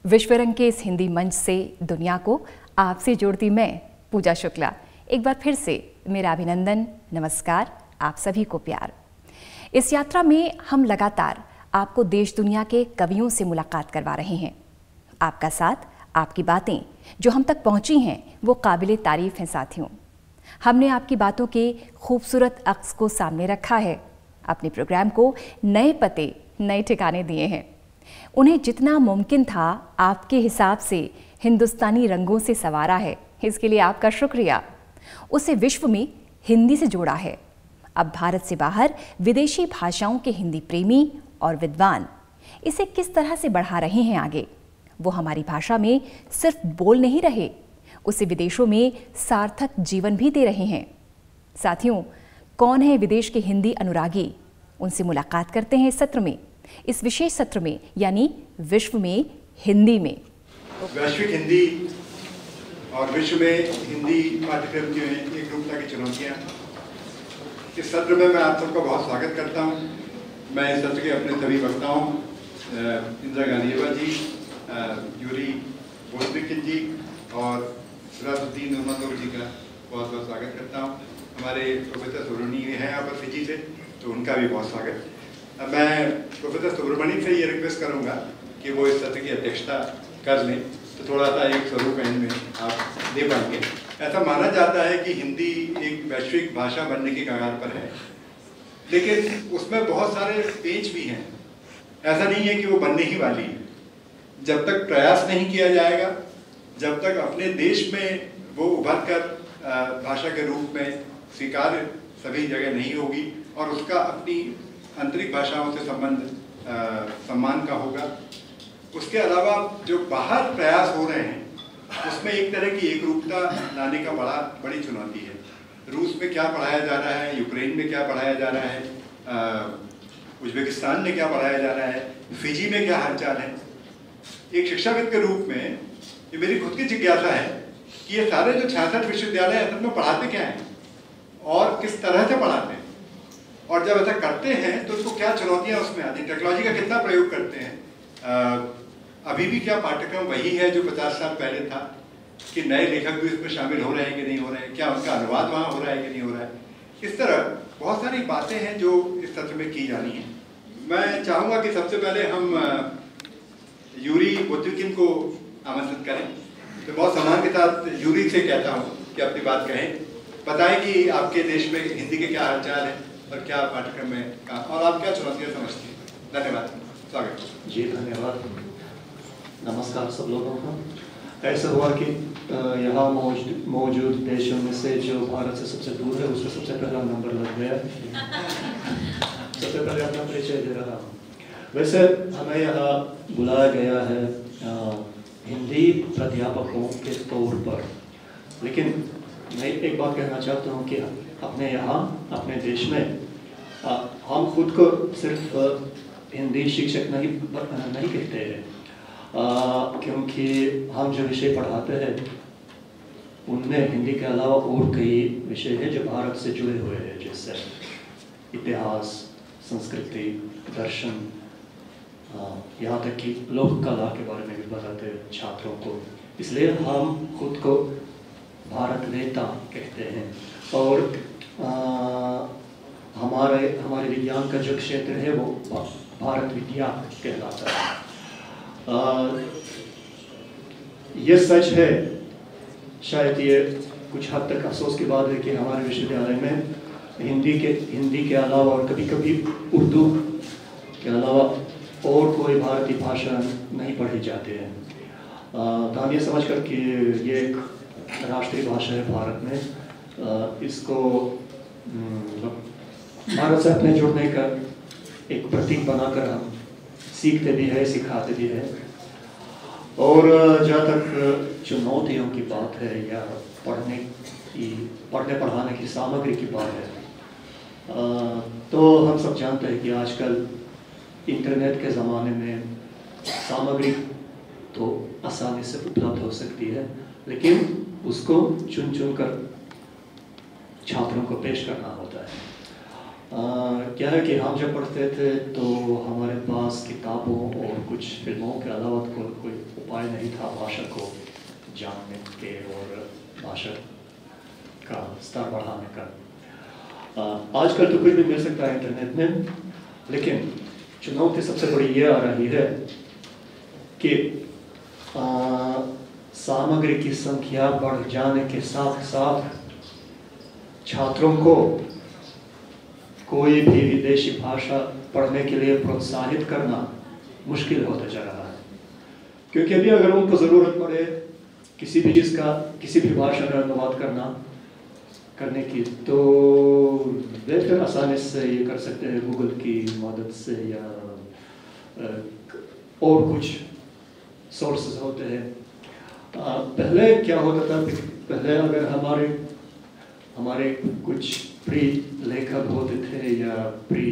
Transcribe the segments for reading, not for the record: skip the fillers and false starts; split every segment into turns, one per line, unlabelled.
विश्वरंग के इस हिंदी मंच से दुनिया को आपसे जोड़ती मैं पूजा शुक्ला। एक बार फिर से मेरा अभिनंदन, नमस्कार, आप सभी को प्यार। इस यात्रा में हम लगातार आपको देश दुनिया के कवियों से मुलाकात करवा रहे हैं। आपका साथ, आपकी बातें जो हम तक पहुंची हैं वो काबिले तारीफ हैं साथियों। हमने आपकी बातों के खूबसूरत अक्स को सामने रखा है, अपने प्रोग्राम को नए पते, नए ठिकाने दिए हैं। उन्हें जितना मुमकिन था आपके हिसाब से हिंदुस्तानी रंगों से संवारा है, इसके लिए आपका शुक्रिया। उसे विश्व में हिंदी से जोड़ा है। अब भारत से बाहर विदेशी भाषाओं के हिंदी प्रेमी और विद्वान इसे किस तरह से बढ़ा रहे हैं आगे। वो हमारी भाषा में सिर्फ बोल नहीं रहे, उसे विदेशों में सार्थक जीवन भी दे रहे हैं। साथियों, कौन है विदेश के हिंदी अनुरागी? उनसे मुलाकात करते हैं इस सत्र में, इस विशेष सत्र में, यानी विश्व में हिंदी में।
वैश्विक हिंदी और विश्व में हिंदी पाठ्यक्रम की एक रूपता की चुनौतियाँ। इस सत्र में मैं आप सबका बहुत स्वागत करता हूँ। मैं इस सत्र के अपने सभी वक्ताओं इंदिरा गांधीवा जी, यूरी बोल्टिकिन जी और सिराजुद्दीन उमर जी का बहुत बहुत स्वागत करता हूँ। हमारे प्रोफेसर सुब्रमण्यम हैं यहाँ पर फिजी से, तो उनका भी बहुत स्वागत। मैं प्रोफेसर सुब्रमण्यम से ये रिक्वेस्ट करूँगा कि वो इस सत्र की अध्यक्षता कर लें, तो थोड़ा सा एक स्वरूप में आप दे पाएंगे। ऐसा माना जाता है कि हिंदी एक वैश्विक भाषा बनने की कगार पर है, लेकिन उसमें बहुत सारे पेच भी हैं। ऐसा नहीं है कि वो बनने ही वाली है। जब तक प्रयास नहीं किया जाएगा, जब तक अपने देश में वो उभर कर भाषा के रूप में स्वीकार सभी जगह नहीं होगी और उसका अपनी आंतरिक भाषाओं से संबंध सम्मान का होगा। उसके अलावा जो बाहर प्रयास हो रहे हैं उसमें एक तरह की एकरूपता लाने का बड़ी चुनौती है। रूस में क्या पढ़ाया जा रहा है, यूक्रेन में क्या पढ़ाया जा रहा है, उज्बेकिस्तान में क्या पढ़ाया जा रहा है, फिजी में क्या हालचाल है। एक शिक्षाविद के रूप में ये मेरी खुद की जिज्ञासा है कि ये सारे जो 66 विश्वविद्यालय असल में पढ़ाते क्या हैं और किस तरह से पढ़ाते हैं, और जब ऐसा करते हैं तो उसको क्या चुनौतियाँ उसमें आती हैं, टेक्नोलॉजी का कितना प्रयोग करते हैं। अभी भी क्या पाठ्यक्रम वही है जो 50 साल पहले था, कि नए लेखक भी इसमें शामिल हो रहे हैं कि नहीं हो रहे हैं, क्या उनका अनुवाद वहाँ हो रहा है कि नहीं हो रहा है। इस तरह बहुत सारी बातें हैं जो इस सत्र में की जानी है। मैं चाहूँगा कि सबसे पहले हम यूरी बोल्टिकिन को आमंत्रित करें। तो बहुत सम्मान के साथ यूरी से कहता हूँ कि अपनी बात कहें, बताएं कि आपके देश में हिंदी के क्या हालचाल है और क्या पाठ्यक्रम में काम, और आप क्या चुनौतियाँ समझती हैं। धन्यवाद, स्वागत
जी। धन्यवाद, नमस्कार सब लोगों को। ऐसा हुआ कि यहाँ मौजूद देशों में से जो भारत से सबसे दूर है उसका सबसे पहला नंबर लग गया। सबसे पहले अपना परिचय दे रहा हूँ। वैसे हमें यहाँ बुलाया गया है हिंदी प्राध्यापकों के तौर पर, लेकिन मैं एक बात कहना चाहता हूँ कि अपने यहाँ अपने देश में हम खुद को सिर्फ हिंदी शिक्षक नहीं कहते हैं, क्योंकि हम जो विषय पढ़ाते हैं उनमें हिंदी के अलावा और कई विषय हैं जो भारत से जुड़े हुए हैं, जैसे इतिहास, संस्कृति, दर्शन, यहाँ तक कि लोक कला के बारे में भी बताते हैं छात्रों को। इसलिए हम खुद को भारत वेत्ता कहते हैं। और हमारे विज्ञान का जो क्षेत्र है वो भारत विद्या कहलाता है। ये सच है, शायद ये कुछ हद तक अफसोस की बात है कि हमारे विश्वविद्यालय में हिंदी के अलावा और कभी कभी उर्दू के अलावा और कोई भारतीय भाषा नहीं पढ़ी जाती है। तो हम ये समझ कर कि ये एक राष्ट्रीय भाषा है भारत में, इसको भारत से अपने जुड़ने का एक प्रतीक बनाकर हम सीखते भी है, सिखाते भी है। और जहाँ तक चुनौतियों की बात है या पढ़ने पढ़ाने की सामग्री की बात है, तो हम सब जानते हैं कि आजकल इंटरनेट के ज़माने में सामग्री तो आसानी से उपलब्ध हो सकती है, लेकिन उसको चुन कर छात्रों को पेश करना होता है। क्या है कि हम जब पढ़ते थे तो हमारे पास किताबों और कुछ फिल्मों के अलावा कोई उपाय नहीं था भाषा को जानने के और भाषा का स्तर बढ़ाने का। आजकल तो कुछ भी मिल सकता है इंटरनेट में, लेकिन चुनौती सबसे बड़ी ये आ रही है कि सामग्री की संख्या बढ़ जाने के साथ साथ छात्रों को कोई भी विदेशी भाषा पढ़ने के लिए प्रोत्साहित करना मुश्किल होता जा रहा है। क्योंकि अभी अगर उनको ज़रूरत पड़े किसी भी चीज़ का किसी भी भाषा में अनुवाद करने की, तो वे फिर आसानी से ये कर सकते हैं गूगल की मदद से, या और कुछ सोर्सेज होते हैं। पहले क्या होता था, पहले अगर हमारे कुछ प्रिय लेखक होते थे या प्रिय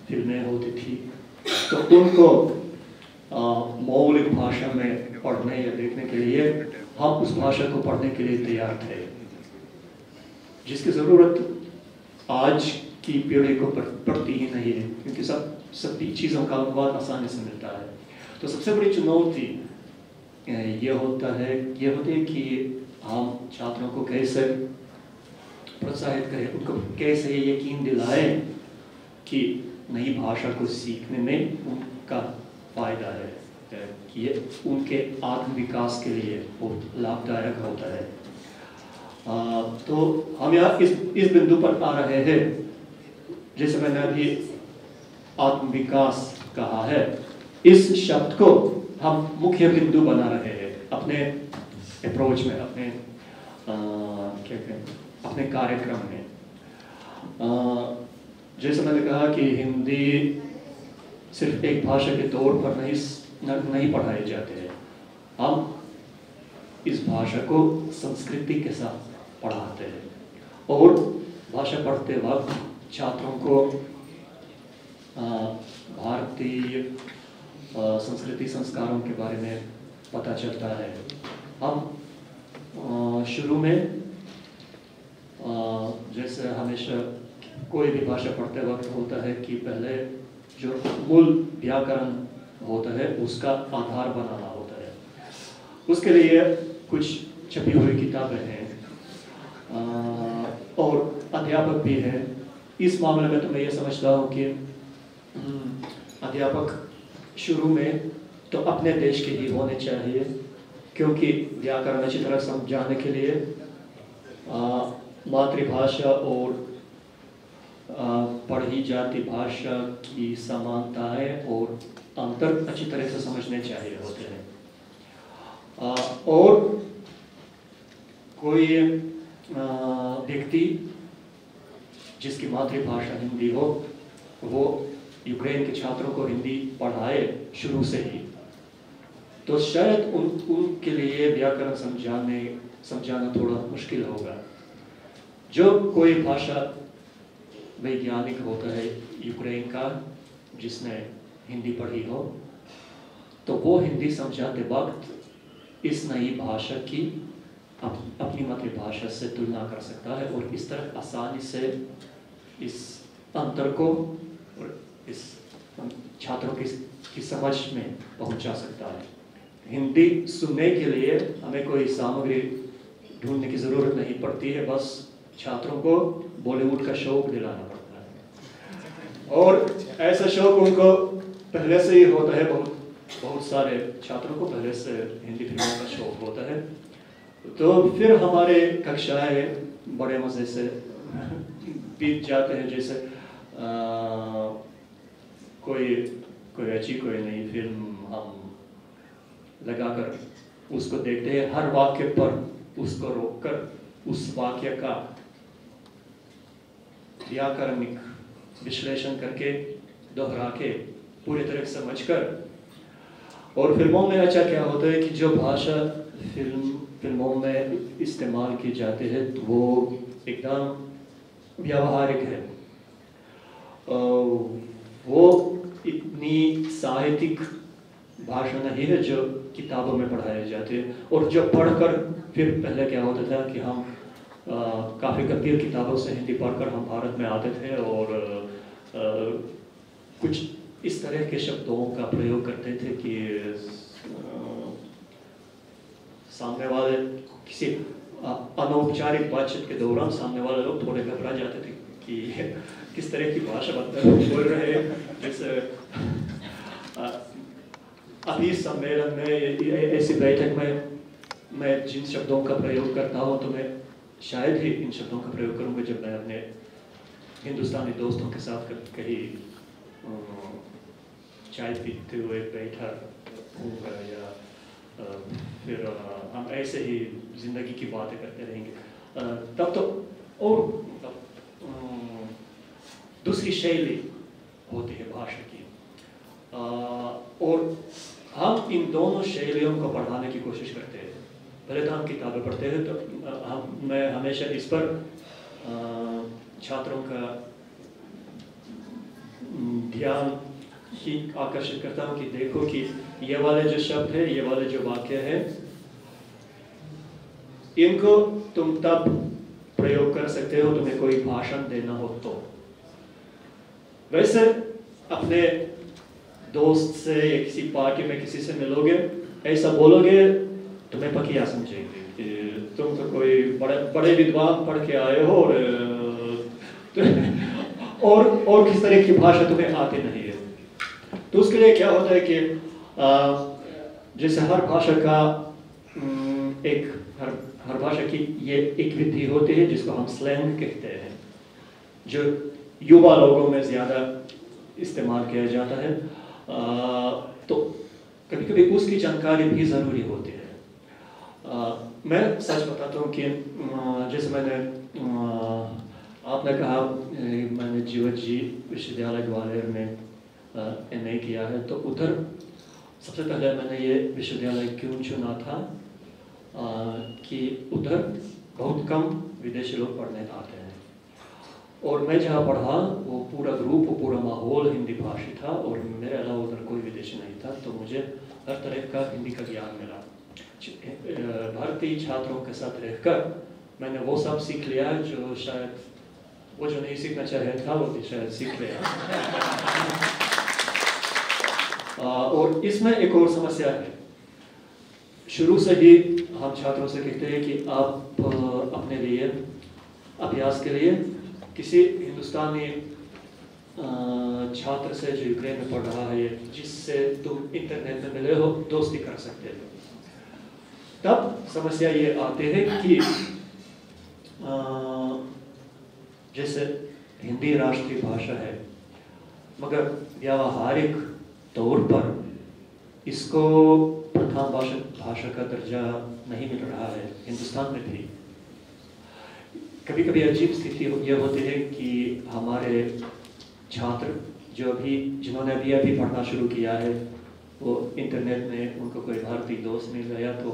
फिल्में होती थी, तो उनको मौलिक भाषा में पढ़ने या देखने के लिए हम उस भाषा को पढ़ने के लिए तैयार थे, जिसकी ज़रूरत आज की पीढ़ी को पड़ती ही नहीं है, क्योंकि सभी चीज़ों का अनुवाद आसानी से मिलता है। तो सबसे बड़ी चुनौती ये होती है कि हम छात्रों को कैसे प्रोत्साहित करें, उनको कैसे यकीन दिलाएं कि नई भाषा को सीखने में उनका फ़ायदा है, कि ये उनके आत्मविकास के लिए बहुत लाभदायक होता है। तो हम यहाँ इस बिंदु पर आ रहे हैं, जैसे मैंने अभी आत्मविकास कहा है, इस शब्द को हम मुख्य बिंदु बना रहे हैं अपने अप्रोच में, अपने कार्यक्रम में। जैसे मैंने कहा कि हिंदी सिर्फ एक भाषा के तौर पर नहीं पढ़ाई जाते हैं, हम इस भाषा को संस्कृति के साथ पढ़ाते हैं, और भाषा पढ़ते वक्त छात्रों को भारतीय संस्कृति संस्कारों के बारे में पता चलता है। हम शुरू में जैसे हमेशा कोई भी भाषा पढ़ते वक्त होता है कि पहले जो मूल व्याकरण होता है उसका आधार बनाना होता है। उसके लिए कुछ छपी हुई किताबें हैं और अध्यापक भी हैं। इस मामले में तो मैं ये समझता हूँ कि अध्यापक शुरू में तो अपने देश के ही होने चाहिए, क्योंकि व्याकरण अच्छी तरह समझाने के लिए मातृभाषा और पढ़ी जाती भाषा की समानताएं और अंतर अच्छी तरह से समझने चाहिए होते हैं। और कोई व्यक्ति जिसकी मातृभाषा हिंदी हो, वो यूक्रेन के छात्रों को हिंदी पढ़ाए शुरू से ही, तो शायद उनके लिए व्याकरण समझाना थोड़ा मुश्किल होगा। जो कोई भाषा वैज्ञानिक होता है यूक्रेन का जिसने हिंदी पढ़ी हो, तो वो हिंदी समझाते वक्त इस नई भाषा की अपनी मातृभाषा से तुलना कर सकता है और इस तरह आसानी से इस अंतर को और इस छात्रों की समझ में पहुंचा सकता है। हिंदी सुनने के लिए हमें कोई सामग्री ढूंढने की ज़रूरत नहीं पड़ती है, बस छात्रों को बॉलीवुड का शौक दिलाना पड़ता है, और ऐसा शौक उनको पहले से ही होता है। बहुत सारे छात्रों को पहले से हिंदी फिल्मों का शौक होता है, तो फिर हमारे कक्षाएं बड़े मज़े से बीत जाते हैं। जैसे कोई अच्छी कोई नई फिल्म हम लगाकर उसको देखते हैं, हर वाक्य पर उसको रोककर उस वाक्य का व्याकरणिक विश्लेषण करके दोहरा के पूरी तरह समझकर। और फिल्मों में अच्छा क्या होता है कि जो भाषा फिल्मों में इस्तेमाल की जाती है तो वो एकदम व्यावहारिक है, वो इतनी साहित्यिक भाषा नहीं है जो किताबों में पढ़ाई जाती है। और जो पढ़कर फिर पहले क्या होता था कि हम काफ़ी गंभीर किताबों से हिंदी पढ़कर हम भारत में आते थे और कुछ इस तरह के शब्दों का प्रयोग करते थे कि सामने वाले किसी अनौपचारिक बातचीत के दौरान सामने वाले लोग थोड़े घबरा जाते थे कि किस तरह की भाषा बोल रहे हैं। जैसे अभी सम्मेलन में ऐसी बैठक में मैं जिन शब्दों का प्रयोग करता हूँ तो मैं शायद ही इन शब्दों का प्रयोग करूँगा जब मैं अपने हिंदुस्तानी दोस्तों के साथ कहीं चाय पीते हुए बैठा हूँगा या फिर हम ऐसे ही जिंदगी की बातें करते रहेंगे। तब तो और दूसरी शैली होती है भाषा की, और हम इन दोनों शैलियों को पढ़ाने की कोशिश करते हैं। पहले तो हम किताबें पढ़ते हैं तो मैं हमेशा इस पर छात्रों का ध्यान ही आकर्षित करता हूँ कि देखो कि ये वाले जो शब्द है, ये वाले जो वाक्य है, इनको तुम तब प्रयोग कर सकते हो तुम्हें कोई भाषण देना हो तो। वैसे अपने दोस्त से या किसी पार्टी में किसी से मिलोगे, ऐसा बोलोगे तुम्हें पकिया समझेंगे कि तुम तो कोई बड़े विद्वान पढ़ के आए हो और किस तरह की भाषा तुम्हें आती नहीं है। तो उसके लिए क्या होता है कि जैसे हर भाषा का हर भाषा की ये एक विधि होती है जिसको हम स्लैंग कहते हैं, जो युवा लोगों में ज़्यादा इस्तेमाल किया जाता है। तो कभी कभी उसकी जानकारी भी ज़रूरी होती है। मैं सच बताता हूँ कि जैसे आपने कहा मैंने जीवजी विश्वविद्यालय ग्वालियर में MA किया है, तो उधर सबसे पहले मैंने ये विश्वविद्यालय क्यों चुना था कि उधर बहुत कम विदेशी लोग पढ़ने आते हैं, और मैं जहाँ पढ़ा वो पूरा ग्रुप, वो पूरा माहौल हिंदी भाषी था, और मेरे अलावा उधर कोई विदेशी नहीं था, तो मुझे हर तरह का हिंदी का ज्ञान मिला। भारतीय छात्रों के साथ रहकर मैंने वो सब सीख लिया जो शायद वो जो नहीं सीखना चाहे था वो भी शायद सीख लिया। और इसमें एक और समस्या है। शुरू से ही हम छात्रों से कहते हैं कि आप अपने लिए अभ्यास के लिए किसी हिंदुस्तानी छात्र से जो यूक्रेन में पढ़ रहा है, जिससे तुम इंटरनेट में मिले हो, दोस्ती कर सकते हो। तब समस्या ये आती है कि जैसे हिंदी राष्ट्रीय भाषा है, मगर व्यावहारिक तौर पर इसको प्रथम भाषा का दर्जा नहीं मिल रहा है हिंदुस्तान में भी। कभी कभी अजीब स्थिति ये होती है कि हमारे छात्र जिन्होंने अभी पढ़ना शुरू किया है, वो इंटरनेट में उनको कोई भारतीय दोस्त मिल गया तो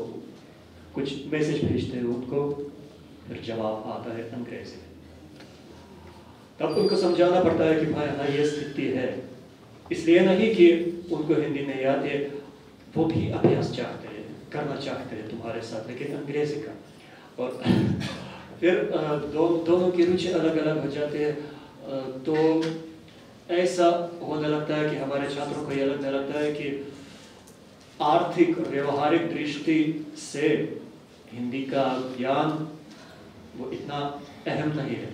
कुछ मैसेज भेजते हैं उनको, फिर जवाब आता है अंग्रेजी में। तब उनको समझाना पड़ता है कि भाई हाँ ये स्थिति है, इसलिए नहीं कि उनको हिंदी नहीं आती है, वो भी अभ्यास चाहते हैं, करना चाहते हैं तुम्हारे साथ, लेकिन अंग्रेजी का। और फिर दोनों की रुचि अलग अलग हो जाती है, तो ऐसा होने लगता है कि हमारे छात्रों को यह लगने लगता है कि आर्थिक और व्यवहारिक दृष्टि से हिंदी का ज्ञान वो इतना अहम नहीं है।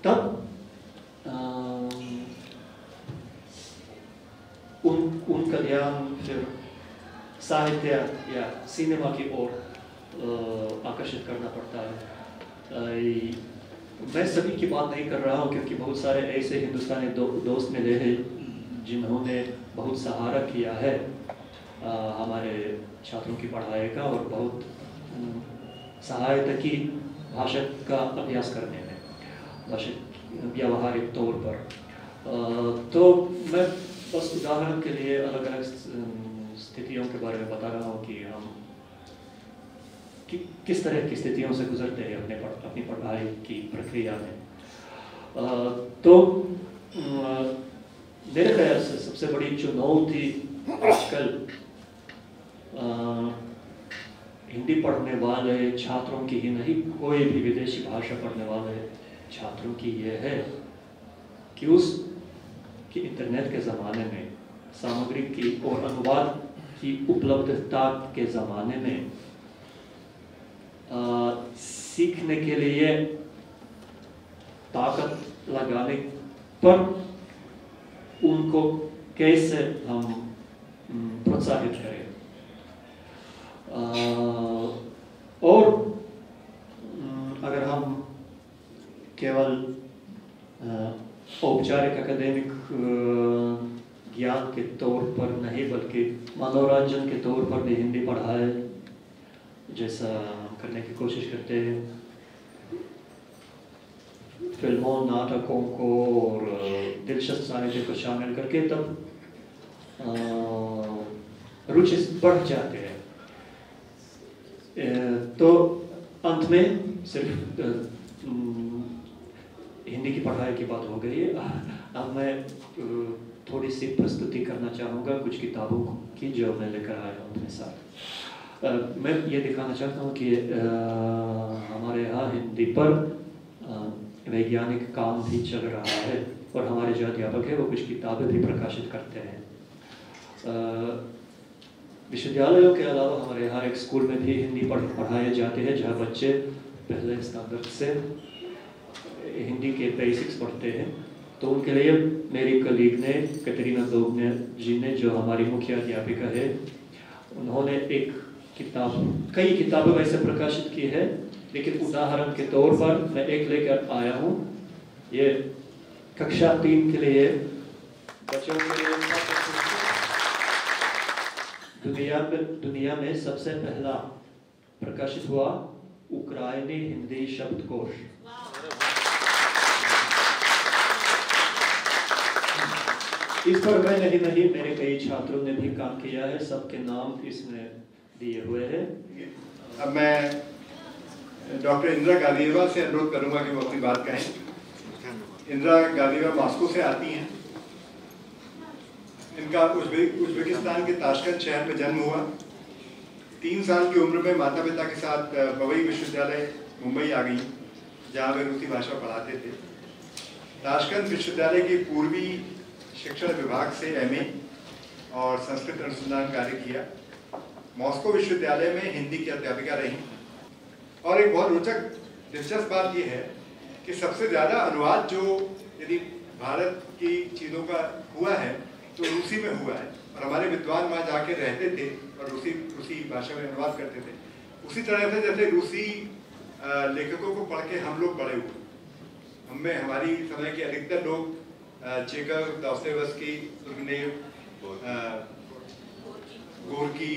तब उनका ध्यान फिर साहित्य या सिनेमा की ओर आकर्षित करना पड़ता है। मैं सभी की बात नहीं कर रहा हूँ, क्योंकि बहुत सारे ऐसे हिंदुस्तानी दोस्त मिले हैं जिन्होंने बहुत सहारा किया है हमारे छात्रों की पढ़ाई का, और बहुत सहायता की भाषा का अभ्यास करने में, भाषा व्यावहारिक तौर पर। तो मैं बस उदाहरण के लिए अलग अलग स्थितियों के बारे में बता रहा हूँ कि हम किस तरह की स्थितियों से गुजरते हैं अपनी पढ़ाई की प्रक्रिया में। तो मेरे ख्याल से सबसे बड़ी चुनौती आजकल हिंदी पढ़ने वाले छात्रों की ही नहीं, कोई भी विदेशी भाषा पढ़ने वाले छात्रों की ये है कि कि इंटरनेट के ज़माने में, सामग्री की और अनुवाद की उपलब्धता के ज़माने में सीखने के लिए ताकत लगाने पर उनको कैसे हम प्रोत्साहित करें। और अगर हम केवल औपचारिक एकेडमिक ज्ञान के तौर पर नहीं बल्कि मनोरंजन के तौर पर भी हिंदी पढ़ाए, जैसा करने की कोशिश करते हैं, फिल्मों, नाटकों को और दिलचस्प साहित्य को शामिल करके, तब रुचि बढ़ जाते हैं। तो अंत में सिर्फ हिंदी की पढ़ाई की बात हो गई है। अब मैं थोड़ी सी प्रस्तुति करना चाहूँगा कुछ किताबों की जो मैं लेकर आया हूँ अपने साथ। मैं ये दिखाना चाहता हूँ कि हमारे यहाँ हिंदी पर वैज्ञानिक काम भी चल रहा है और हमारे जो अध्यापक है वो कुछ किताबें भी प्रकाशित करते हैं। विश्वविद्यालयों के अलावा हमारे यहाँ एक स्कूल में भी हिंदी पढ़ाए जाते हैं, जहाँ बच्चे पहले स्टैंडर्ड से हिंदी के बेसिक्स पढ़ते हैं। तो उनके लिए मेरी कलीग ने, कैटरीना दोगने जी ने, जो हमारी मुख्य अध्यापिका है, उन्होंने एक किताब, कई किताबें वैसे प्रकाशित की है, लेकिन उदाहरण के तौर पर मैं एक लेकर आया हूँ। ये कक्षा 3 के लिए बच्चों के लिए दुनिया में सबसे पहला प्रकाशित हुआ उक्राइनी हिंदी शब्दकोश। इस पर मैं नहीं मेरे कई छात्रों ने भी काम किया है, सबके नाम इसमें दिए हुए हैं।
अब मैं डॉक्टर इंदिरा गालियेवा से अनुरोध करूंगा कि वो अपनी बात कहें। इंदिरा गालियेवा मॉस्को से आती हैं। इनका उज़्बेकिस्तान के ताशकंद शहर में जन्म हुआ। 3 साल की उम्र में माता पिता के साथ पवई विश्वविद्यालय मुंबई आ गई, जहाँ वे रूसी भाषा पढ़ाते थे। ताशकंद विश्वविद्यालय की पूर्वी शिक्षण विभाग से MA और संस्कृत अनुसंधान कार्य किया। मॉस्को विश्वविद्यालय में हिंदी की अध्यापिका रही। और एक बहुत रोचक दिलचस्प बात यह है कि सबसे ज़्यादा अनुवाद जो यदि भारत की चीज़ों का हुआ है तो रूसी में हुआ है, और हमारे विद्वान वहाँ जाके रहते थे और रूसी भाषा में अनुवाद करते थे। उसी तरह से जैसे रूसी लेखकों को पढ़ के हम लोग बड़े हुए, हमें हमारी समय के अधिकतर लोग चेकव, दोस्तोयेवस्की, तुर्गनेव, गोर्की,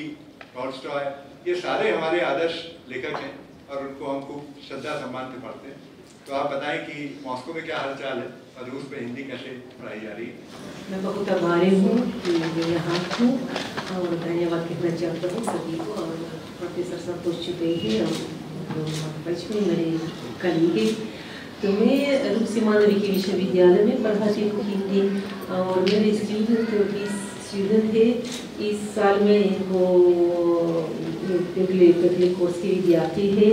टॉल्स्टॉय, ये सारे हमारे आदर्श लेखक हैं और उनको हम खूब श्रद्धा सम्मान से पढ़ते हैं। तो आप बताएं कि मॉस्को में क्या हालचाल है और रूस में हिंदी कैसे पढ़ाई जा रही है?
मैं बहुत आभारी हूँ कि मैं यहाँ हूँ और धन्यवाद कहना चाहता हूँ सभी को। और प्रोफेसर संतोष चुटेगी और बचपन मेरे कलीगे, तो मैं रूसी मानविकी के विश्वविद्यालय में पढ़ाती हूँ हिंदी। और मेरे स्टूडेंट 20 स्टूडेंट है। इस साल में इनको पहले कोर्स के विद्यार्थी है।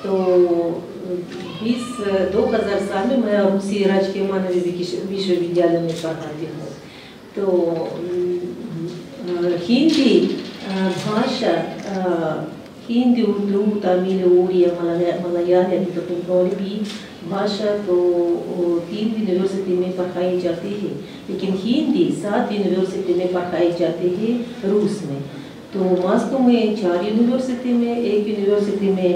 तो 2000 साल में मैं रूसी राजकीय मानविकी विश्वविद्यालय में पढ़ाती हूँ। तो हिंदी भाषा, हिंदी, उर्दू, तमिल, उड़िया, मलयालम, तो पंजाबी भाषा तो 3 यूनिवर्सिटी में पढ़ाई जाती है, लेकिन हिंदी 7 यूनिवर्सिटी में पढ़ाई जाती है रूस में। तो मॉस्को में 4 यूनिवर्सिटी में, 1 यूनिवर्सिटी में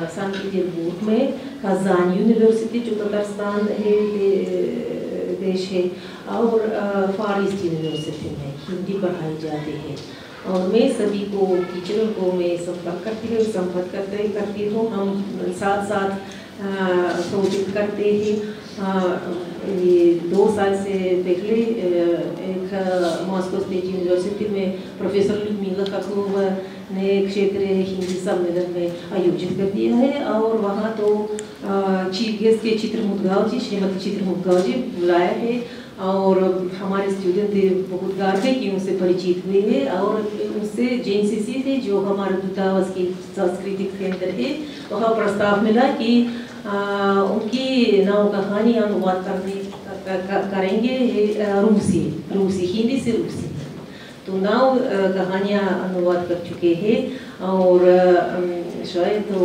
संत पीटरबर्ग में, कजान यूनिवर्सिटी जो ततारस्तान है देश है, और फार ईस्ट यूनिवर्सिटी में हिंदी पढ़ाई जाती है। और मैं सभी को, टीचरों को मैं संपर्क करती हूँ। हम साथ प्रोजेक्ट करते हैं। ये 2 साल से पहले एक मॉस्को स्टेट यूनिवर्सिटी में प्रोफेसर लुडमिला काकोवा ने क्षेत्रीय हिंदी सम्मेलन में आयोजित कर दिया है। और वहाँ तो चीफ गेस्ट के चित्रमुद्गाव जी, श्रीमती चित्रमुद्गाव जी बुलाया है। और हमारे स्टूडेंट बहुत गार्ड है कि उनसे परिचित हुए हैं। और उनसे JNCC से जो हमारा दूतावास की सांस्कृतिक केंद्र है, वहाँ प्रस्ताव मिला कि उनकी नाव कहानी अनुवाद करेंगे रूसी हिंदी से रूसी। तो नाव कहानियाँ अनुवाद कर चुके हैं और शायद तो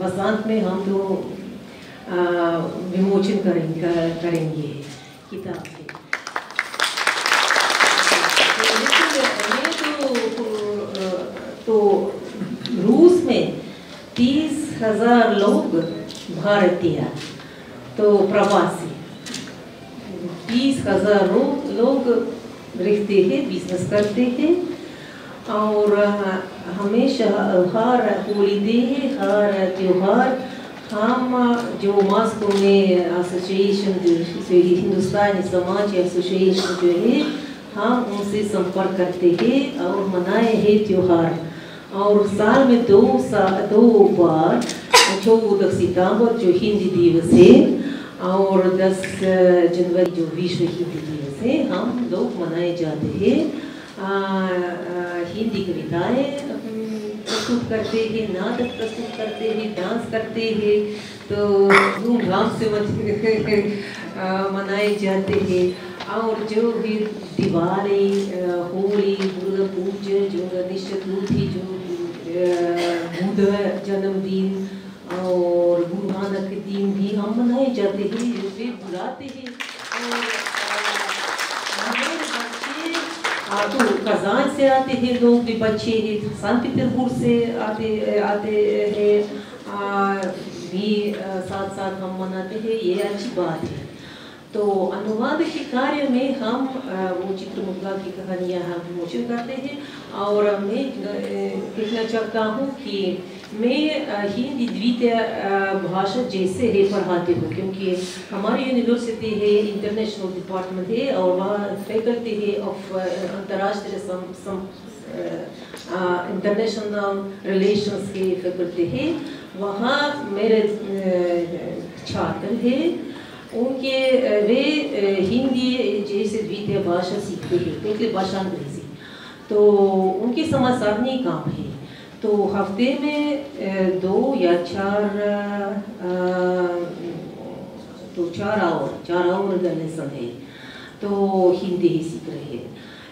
वसंत में हम तो विमोचन करेंगे किताब के। तो रूस में 30,000 लोग भारतीय तो प्रवासी 30,000 लोग रहते हैं, बिजनेस करते हैं और हमेशा हर होलीडे हर त्योहार हम जो मॉस्को में एसोसिएशन जो हिंदुस्तानी समाज एसोसिएशन जो है हम उनसे संपर्क करते हैं और मनाए हैं त्योहार। और साल में दो बार 14 सितंबर जो हिंदी दिवस है और 10 जनवरी जो विश्व हिंदी दिवस है हम लोग मनाए जाते हैं। हिंदी कविताएँ प्रस्तुत करते हैं, नाटक प्रस्तुत करते हैं, डांस करते हैं, तो धूमधाम से मनाए जाते हैं। और जो भी दिवाली, होली, दुर्गा पूजा, जो गणेश चतुर्थी, जो बुद्ध जन्मदिन और गुरु नानक के दिन भी हम मनाए जाते हैं, वे बुलाते हैं। और तो कजान से आते हैं लोग भी, बच्चे हैं संत पीटरबर्ग से आते हैं भी साथ साथ हम मनाते हैं, ये अच्छी बात है। तो अनुवाद के कार्य में हम वो चित्रमुद्रा की कहानियाँ हम विमोचन करते हैं। और मैं कहना चाहता हूँ कि मैं हिंदी द्वितीय भाषा जैसे है पढ़ाती हूँ, क्योंकि हमारी यूनिवर्सिटी है इंटरनेशनल डिपार्टमेंट है और वहाँ फैकल्टी है ऑफ अंतर्राष्ट्रीय इंटरनेशनल रिलेशंस की फैकल्टी है। वहाँ मेरे छात्र हैं, उनके वे हिंदी जैसे द्वितीय भाषा सीखते हैं, पहले भाषा अंग्रेजी, तो उनकी समाचार नहीं काम है। तो हफ्ते में 2 या 4 आवर लेसन है, तो हिंदी ही सीख रहे हैं।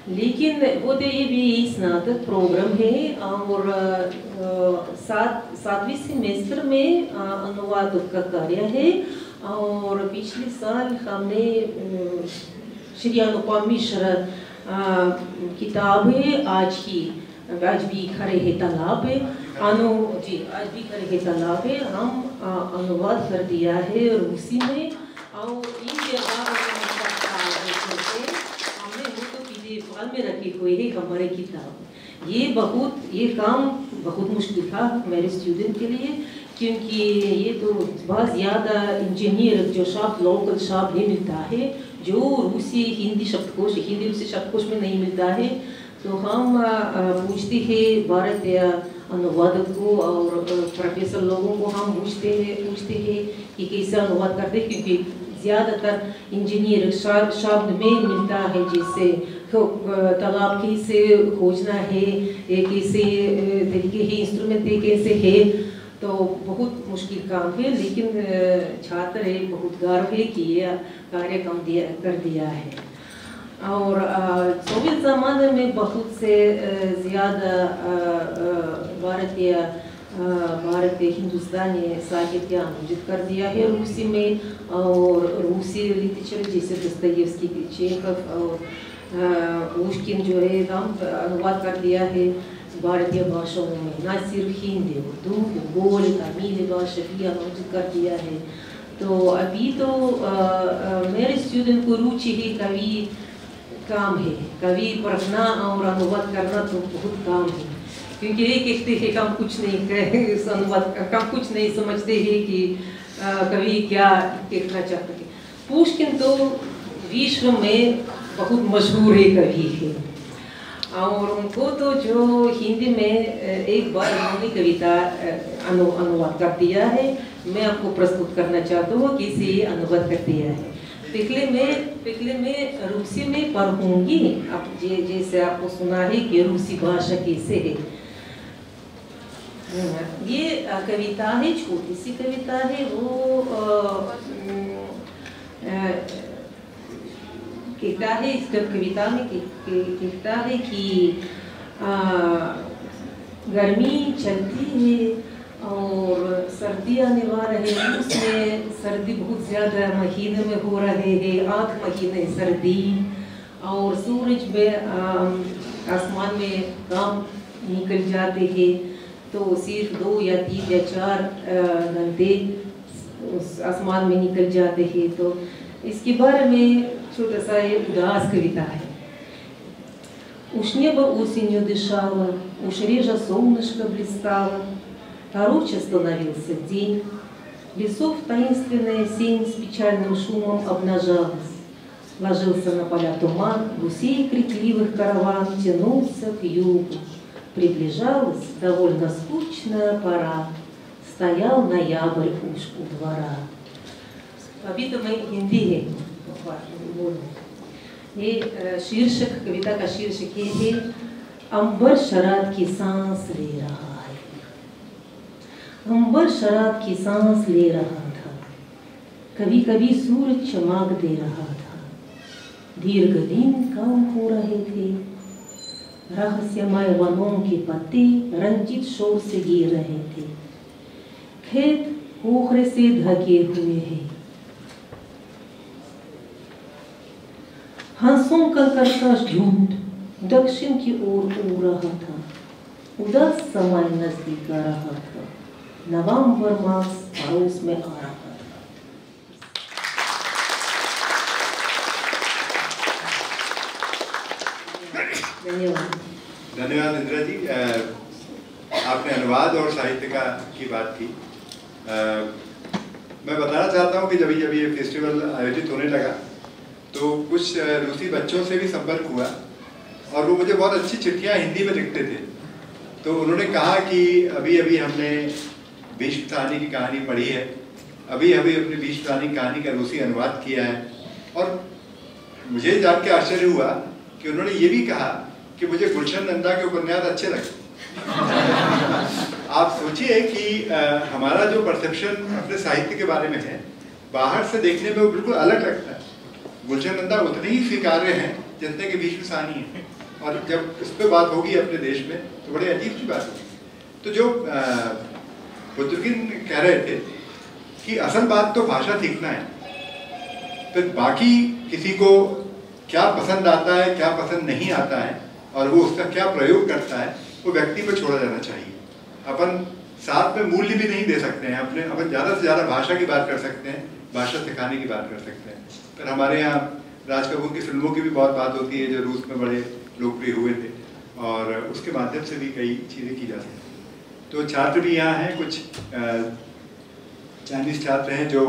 लेकिन वो तो ये भी स्नातक प्रोग्राम है और 7वीं सेमेस्टर में अनुवाद का कार्य है। और पिछले साल हमने श्री अनुपम मिश्र किताब है आज भी खड़े है तालाब है, आज भी खड़े है तालाब है, हम अनुवाद कर दिया है रूसी में। और हमने वो तो PDF में रखे हुए है हमारे किताब। ये काम बहुत मुश्किल था मेरे स्टूडेंट के लिए, क्योंकि ये तो बहुत ज़्यादा इंजीनियर जो शब्द लोकल शब्द नहीं मिलता है, जो रूसी हिंदी रूसी शब्दकोश में नहीं मिलता है। तो हम पूछते हैं भारतीय अनुवादक को और प्रोफेसर लोगों को, हम पूछते हैं कि कैसे अनुवाद करते हैं, क्योंकि ज़्यादातर इंजीनियर शब्द में मिलता है, जैसे तालाब कैसे खोजना है, कैसे तरीके है, इंस्ट्रूमेंट कैसे है, तो बहुत मुश्किल काम है। लेकिन छात्र है, बहुत गर्व है कि ये कार्य कर दिया है। और सोवियत ज़माने में बहुत से ज़्यादा भारतीय हिंदुस्तानी साहित्य अनुवादित कर दिया है रूसी में, और रूसी लिटरेचर जैसे दोस्तोयेवस्की, चेखव और पुष्किन जो है हम अनुवाद कर दिया है भारतीय भाषाओं में, न सिर्फ हिंदी, उर्दू, भूगोल, तमिल भाषा भी अनुवादित कर दिया है। तो अभी तो मेरे स्टूडेंट को रुचि है काम है, कवि पढ़ना और अनुवाद करना तो बहुत काम है, क्योंकि ये कहते हैं हम कुछ नहीं समझते हैं कि कवि क्या कहना चाहते हैं। पुष्किन तो विश्व में बहुत मशहूर है कवि है, और उनको तो जो हिंदी में एक बार उन्होंने कविता अनुवाद कर दिया है, मैं आपको प्रस्तुत करना चाहता हूँ कि इसे अनुवाद कर दिया है। पहले मैं रूसी में पढ़ूंगी, अब जैसे आपको सुना है कि रूसी भाषा कैसे है। ये कविता है, छोटी सी कविता है। वो कहता है, इस कविता में कहता है कि गर्मी चलती है और सर्दी आने वाला है। उसमें सर्दी बहुत ज़्यादा महीने में हो रहे हैं, 8 महीने सर्दी, और सूरज में आसमान में काम निकल जाते हैं, तो सिर्फ 2 या 3 या 4 घंटे उस आसमान में निकल जाते हैं। तो इसके बारे में छोटा सा एक उदास कविता है। Уж небо осенью дышало, уж реже солнышко блистало, короче становился день. Лесов таинственная сень с печальным шумом обнажалась. Ложился на поля туман, гусей крикливых караван тянулся к югу. Приближалась довольно скучная пора, стоял ноябрь уж у двора. अभी तो मैं हिंदी है बोल। ये शीर्षक, कविता का शीर्षक ये है, अंबर शराब की सांस ले रहा है। अंबर शराब की सांस ले रहा था, कभी कभी सूरज चमक दे रहा था। दीर्घ दिन कम हो रहे थे, रहस्यमय वनों के पत्ते रंजित शोर से गिर रहे थे। खेत कोहरे से ढके हुए हैं, हंसों का कर्कश झुंड दक्षिण की ओर उड़ रहा था। उदास समय नजदीक आ रहा था, नवंबर मास पड़ोस में आ रहा था। धन्यवाद।
धन्यवाद इंदिरा जी। आपने अनुवाद और साहित्य की बात की। मैं बताना चाहता हूँ कि जब ये फेस्टिवल आयोजित होने लगा तो कुछ रूसी बच्चों से भी संपर्क हुआ और वो मुझे बहुत अच्छी चिट्ठियाँ हिंदी में लिखते थे। तो उन्होंने कहा कि अभी अभी हमने भीष्म तानी की कहानी पढ़ी है, अभी अभी अपनी भीष्म तानी कहानी का रूसी अनुवाद किया है। और मुझे जान के आश्चर्य हुआ कि उन्होंने ये भी कहा कि मुझे गुलशन नंदा के उपन्यास अच्छे लगे। आप सोचिए कि हमारा जो परसेप्शन अपने साहित्य के बारे में है, बाहर से देखने में वो बिल्कुल अलग लगता है। गुलशन नंदा उतने ही स्वीकार्य हैं जितने कि भीष्म सानी है, और जब इस पर बात होगी अपने देश में तो बड़ी अजीब सी बात होगी। तो जो बुजुर्गिन कह रहे थे कि असल बात तो भाषा सीखना है, फिर बाकी किसी को क्या पसंद आता है क्या पसंद नहीं आता है और वो उसका क्या प्रयोग करता है वो व्यक्ति पर छोड़ा जाना चाहिए। अपन साथ में मूल्य भी नहीं दे सकते हैं, अपन ज़्यादा से ज़्यादा भाषा की बात कर सकते हैं, भाषा सिखाने की बात कर सकते हैं। फिर हमारे यहाँ राज कपूर की फिल्मों की भी बहुत बात होती है जो रूस में बड़े लोकप्रिय हुए थे, और उसके माध्यम से भी कई चीज़ें की जा सकती हैं। तो छात्र भी यहाँ हैं, कुछ चाइनीज़ छात्र हैं जो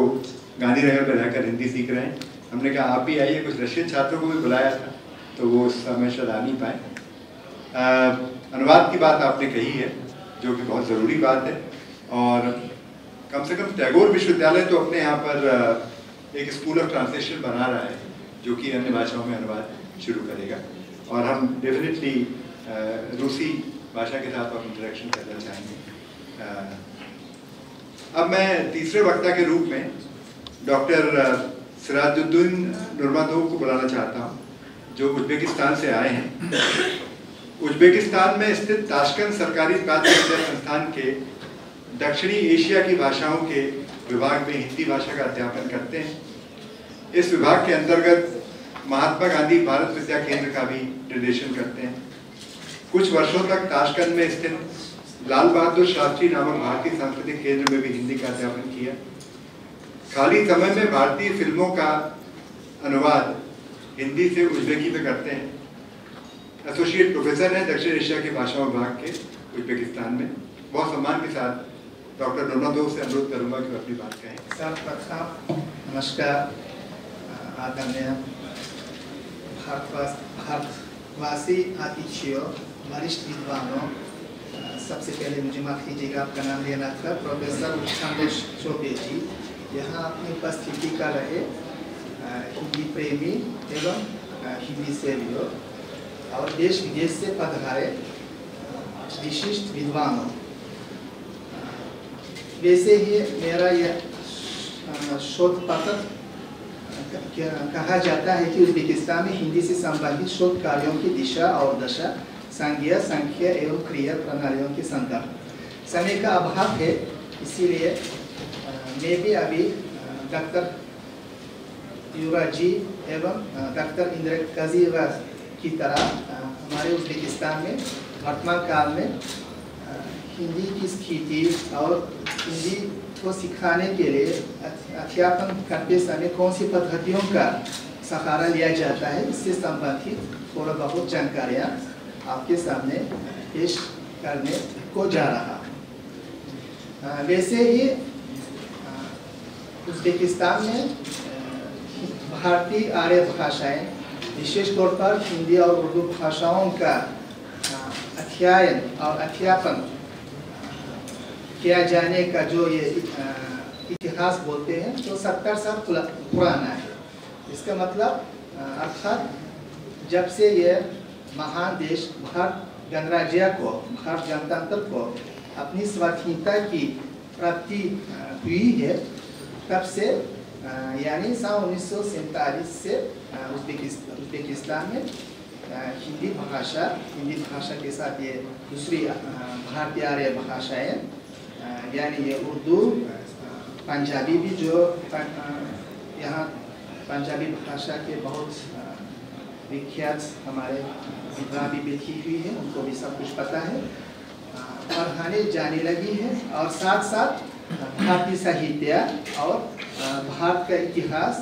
गांधीनगर में रहकर हिंदी सीख रहे हैं। हमने कहा आप भी आइए, कुछ रशियन छात्रों को भी बुलाया था तो वो उस समय शायद आ नहीं पाए। अनुवाद की बात आपने कही है जो कि बहुत ज़रूरी बात है, और कम से कम टैगोर विश्वविद्यालय तो अपने यहाँ पर एक स्कूल ऑफ ट्रांसलेशन बना रहा है जो कि अन्य भाषाओं में अनुवाद शुरू करेगा, और हम डेफिनेटली रूसी भाषा के साथ इंटरेक्शन करना चाहेंगे। अब मैं तीसरे वक्ता के रूप में डॉक्टर सिराजुद्दीन नूरमतोव को बुलाना चाहता हूँ जो उज्बेकिस्तान से आए हैं। उज्बेकिस्तान में स्थित ताशकंद सरकारी प्राच्य विद्या संस्थान के दक्षिणी एशिया की भाषाओं के विभाग में हिंदी भाषा का अध्यापन करते हैं। इस विभाग के अंतर्गत महात्मा गांधी भारत विद्या केंद्र का भी निर्देशन करते हैं। कुछ वर्षों तक ताशकंद में स्थित लाल बहादुर शास्त्री नामक भारतीय सांस्कृतिक केंद्र में भी हिंदी का अध्यापन किया। खाली समय में भारतीय फिल्मों का अनुवाद हिंदी से उज्बेकी में करते हैं। एसोसिएट प्रोफेसर हैं दक्षिण एशिया के भाषा विभाग के उज्बेकिस्तान में। बहुत सम्मान के साथ डॉक्टर नूरमतोव से अनुरोध करूंगा कि अपनी बात कहें।
सर्वप्रथम नमस्कार आदरणीय भारतवासी अतिथियों, वरिष्ठ विद्वानों, सबसे पहले मुझे माफ कीजिएगा आपका नाम लेना था, प्रोफेसर संदेश चौबे जी यहाँ अपनी उपस्थिति कर रहे हिंदी प्रेमी एवं हिंदी सेवियों और देश विदेश से पधारे विशिष्ट विद्वानों, वैसे ही मेरा यह शोध पत्र कहा जाता है कि उज़्बेकिस्तान में हिंदी से संबंधित शोध कार्यों की दिशा और दशा, संज्ञा, संख्या एवं क्रिया प्रणालियों के संदर्भ। समय का अभाव है, इसीलिए मैं भी अभी डॉक्टर युवराज जी एवं डॉक्टर इंद्र कजीवा की तरह हमारे उज़्बेकिस्तान में वर्तमान काल में हिंदी की स्थिति और हिंदी को सिखाने के लिए अध्यापन करते समय कौन सी पद्धतियों का सहारा लिया जाता है, इससे संबंधित थोड़ा बहुत जानकारियाँ आपके सामने पेश करने को जा रहा हूँ। वैसे ही उज़्बेकिस्तान में भारतीय आर्य भाषाएं, विशेष तौर पर हिंदी और उर्दू भाषाओं का अध्ययन और अध्यापन किया जाने का जो ये इतिहास बोलते हैं, तो 70 साल पुराना है। इसका मतलब अर्थात जब से ये महान देश भारत गणराज्य को, भारत गणतंत्र को अपनी स्वाधीनता की प्राप्ति हुई है, तब से यानी सन 1947 से उज़्बेकिस्तान में हिंदी भाषा के साथ ये दूसरी भारतीय आर्य भाषाएं, यानी ये उर्दू, पंजाबी भी, जो यहाँ पंजाबी भाषा के बहुत विख्यात हमारे विद्वान भी लिखी हुई है, उनको भी सब कुछ पता है, पढ़ाने जाने लगी है। और साथ साथ भारतीय साहित्य और भारत का इतिहास,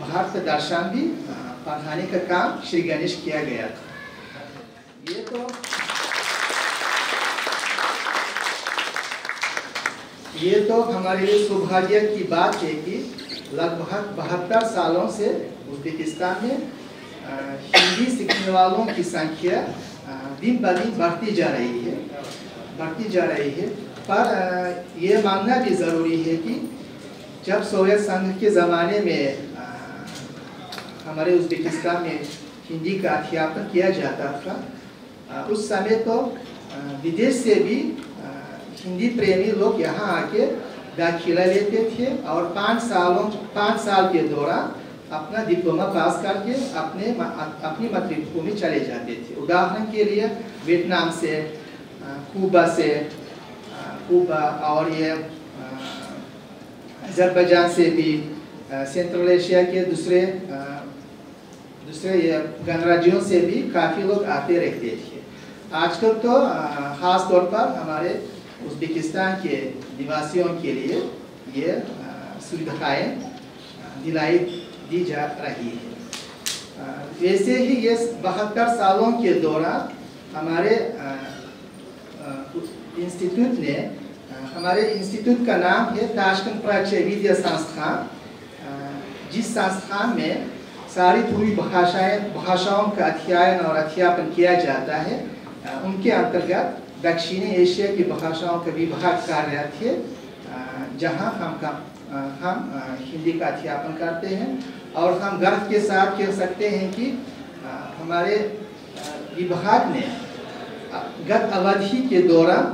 भारत का दर्शन भी पढ़ाने का काम श्री गणेश किया गया था। ये तो हमारे लिए सौभाग्य की बात है कि लगभग 72 सालों से उज़्बेकिस्तान में हिंदी सीखने वालों की संख्या दिन ब दिन बढ़ती जा रही है। पर यह मानना भी ज़रूरी है कि जब सोवियत संघ के ज़माने में हमारे उज़्बेकिस्तान में हिंदी का अध्यापन किया जाता था, उस समय तो विदेश से भी हिंदी प्रेमी लोग यहाँ आके दाखिला लेते थे और 5 साल के दौरान अपना डिप्लोमा पास करके अपनी मातृभूमि चले जाते थे। उदाहरण के लिए वियतनाम से, कुबा और ये अजरबैजान से भी, सेंट्रल एशिया के दूसरे गणराज्यों से भी काफ़ी लोग आते रहते थे। आजकल तो ख़ास तौर पर हमारे उज़्बेकिस्तान के निवासियों के लिए ये सुविधाएं दी जा रही है। वैसे ही ये 72 सालों के दौरान हमारे इंस्टीट्यूट का नाम है ताशकंद प्राच्य विद्या संस्थान, जिस संस्थान में सारी पूर्वी भाषाओं का अध्ययन और अध्यापन किया जाता है। उनके अंतर्गत दक्षिणी एशिया की भाषाओं का विभाग कार्यरत है, जहां हम हिंदी का अध्यापन करते हैं। और हम गर्व के साथ कह सकते हैं कि हमारे विभाग ने गत अवधि के दौरान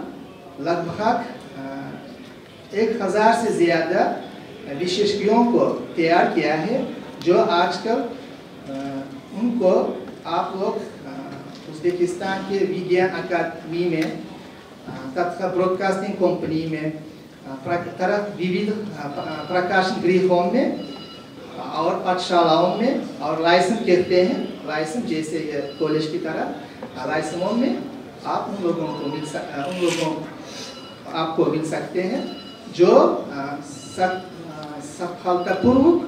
लगभग 1000 से ज़्यादा विशेषज्ञों को तैयार किया है, जो आजकल उनको आप लोग उज़्बेकिस्तान के विज्ञान अकादमी में तथा ब्रॉडकास्टिंग कंपनी में विविध प्रकाशन गृहों में और पाठशालाओं में और लाइसेंस कहते हैं, लाइसेंस जैसे कॉलेज की तरह लाइसेंसों में आप उन लोगों आपको मिल सकते हैं जो सफलतापूर्वक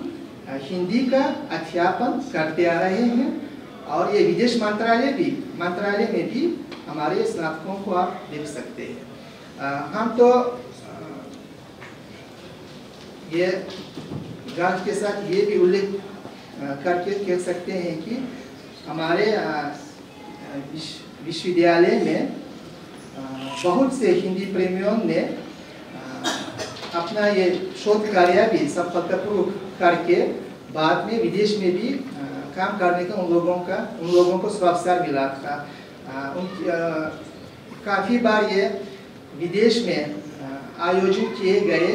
हिंदी का अध्यापन करते आ रहे हैं। और ये विदेश मंत्रालय में भी हमारे स्नातकों को आप देख सकते हैं। हम तो ये गर्व के साथ ये भी उल्लेख करके कह सकते हैं कि हमारे विश्वविद्यालय में बहुत से हिंदी प्रेमियों ने अपना ये शोध कार्य भी सफलतापूर्वक करके बाद में विदेश में भी काम करने का उन लोगों को अवसर मिला था। काफ़ी बार ये विदेश में आयोजित किए गए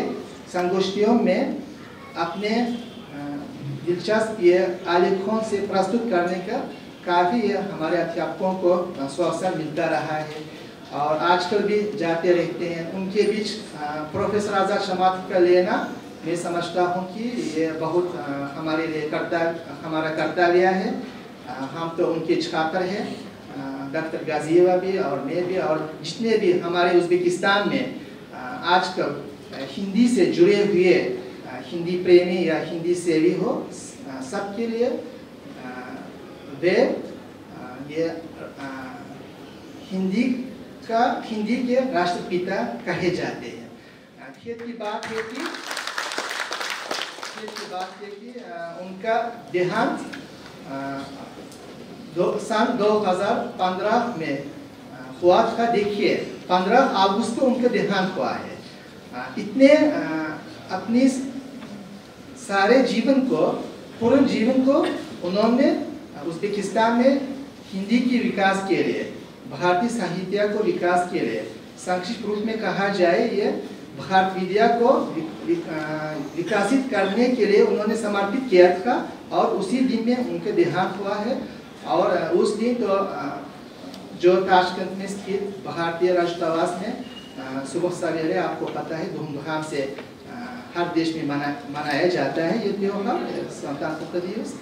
संगोष्ठियों में अपने दिलचस्प ये आलेखों से प्रस्तुत करने का काफ़ी हमारे अध्यापकों को अवसर मिलता रहा है और आजकल भी जाते रहते हैं। उनके बीच प्रोफेसर आज़ाद शमात का लेना मैं समझता हूँ कि ये बहुत हमारे लिए हमारा कर्तव्य है। हम तो उनके छात्र हैं, डॉक्टर गाजिएवा भी और मैं भी और जितने भी हमारे उज़्बेकिस्तान में आजकल हिंदी से जुड़े हुए हिंदी प्रेमी या हिंदी सेवी हो, सबके लिए वे ये हिंदी के राष्ट्रपिता कहे जाते हैं। खेत की बात है कि उनका देहांत सन 2015 में हुआ था। देखिए 15 अगस्त को उनका देहांत हुआ है। इतने अपनी सारे पूर्ण जीवन को उन्होंने उज़्बेकिस्तान में हिंदी के विकास के लिए, भारतीय साहित्य को विकास के लिए, संक्षिप्त रूप में कहा जाए ये भारत विद्या को विकसित करने के लिए उन्होंने समर्पित किया था और उसी दिन में उनका देहांत हुआ है। और उस दिन तो जो ताशकंद में स्थित भारतीय राजदूतावास में सुबह सवेरे आपको पता है धूमधाम से हर देश में मनाया जाता है ये त्योहार, स्वतंत्रता दिवस।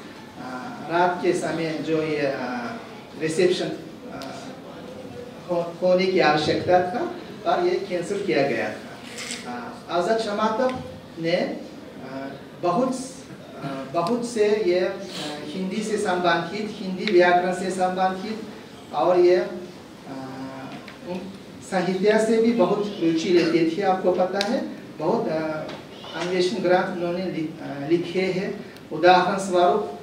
रात के समय जो ये रिसेप्शन होने की आवश्यकता था पर ये कैंसिल किया गया था। आज़ाद शमातब ने बहुत से ये हिंदी से संबंधित, हिंदी व्याकरण से संबंधित और ये साहित्य से भी बहुत रुचि लेते थे। आपको पता है बहुत अन्वेषण ग्रंथ उन्होंने लिखे हैं। उदाहरण स्वरूप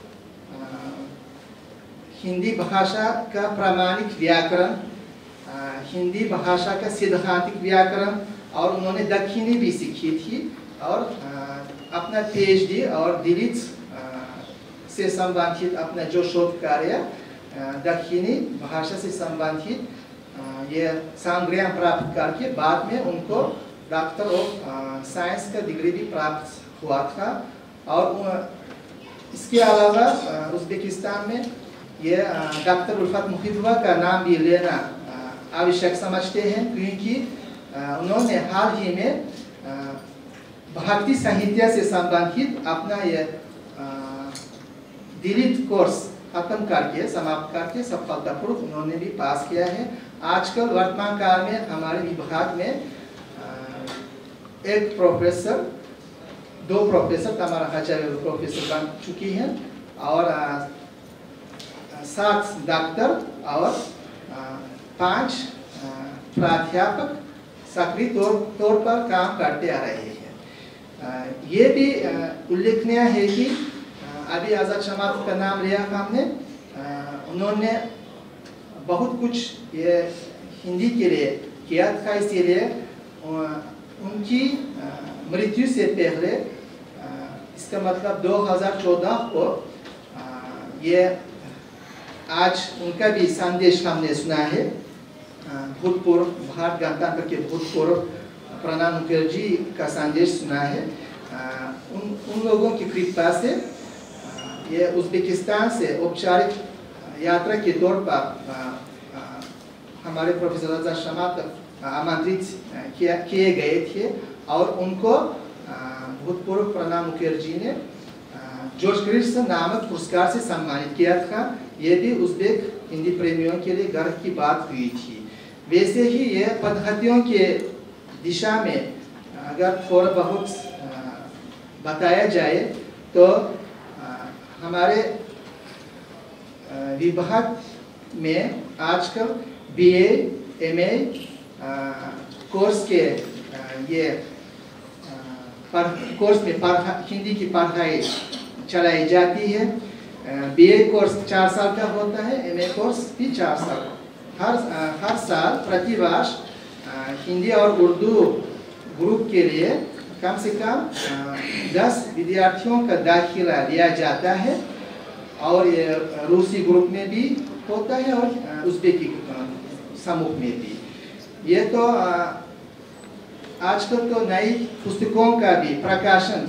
हिंदी भाषा का प्रामाणिक व्याकरण, हिंदी भाषा का सिद्धांतिक व्याकरण और उन्होंने दक्षिणी भी सीखी थी और अपना PhD और DLIT से संबंधित अपना जो शोध कार्य दक्षिणी भाषा से संबंधित ये सामग्रियां प्राप्त करके बाद में उनको डॉक्टर ऑफ साइंस का डिग्री भी प्राप्त हुआ था। और इसके अलावा उज़्बेकिस्तान में ये डॉक्टर उल्फत मुहिदवा का नाम भी लेना आवश्यक समझते हैं क्योंकि उन्होंने हाल ही में भारतीय साहित्य से संबंधित अपना ये DLIT कोर्स खत्म करके समाप्त करके सफलतापूर्वक उन्होंने भी पास किया है। आजकल वर्तमान काल में हमारे विभाग में एक प्रोफेसर, 2 प्रोफेसर, तमारा आचार्य प्रोफेसर बन चुकी हैं और 7 डॉक्टर और 5 प्राध्यापक सक्रिय तौर पर काम करते आ रहे हैं। ये भी उल्लेखनीय है कि अभी आज़ाद शमात का नाम लिया हमने, उन्होंने बहुत कुछ ये हिंदी के लिए किया था। इसीलिए उनकी मृत्यु से पहले, इसका मतलब 2014 को ये आज उनका भी संदेश हमने सुना है। भूतपूर्व भारत गणतंत्र के भूतपूर्व प्रणब मुखर्जी का संदेश सुना है। उन लोगों की कृपा से ये उज़्बेकिस्तान से औपचारिक यात्रा के तौर पर हमारे प्रोफेसर आज़ाद शमात आमंत्रित किए गए थे और उनको भूतपूर्व प्रणब मुखर्जी ने जॉर्ज क्रिस्टन नामक पुरस्कार से सम्मानित किया था। ये भी उज़्बेक हिंदी प्रेमियों के लिए गर्व की बात हुई थी। वैसे ही ये पद्धतियों के दिशा में अगर थोड़ा बहुत बताया जाए तो हमारे विभाग में आजकल BA MA कोर्स के ये कोर्स में हिंदी की पढ़ाई चलाई जाती है। BA कोर्स 4 साल का होता है, MA कोर्स भी 4 साल। हर साल प्रतिवर्ष हिंदी और उर्दू ग्रुप के लिए कम से कम 10 विद्यार्थियों का दाखिला लिया जाता है और ये रूसी ग्रुप में भी होता है और उज़्बेकी समूह में भी। ये तो आजकल तो नई पुस्तकों का भी प्रकाशन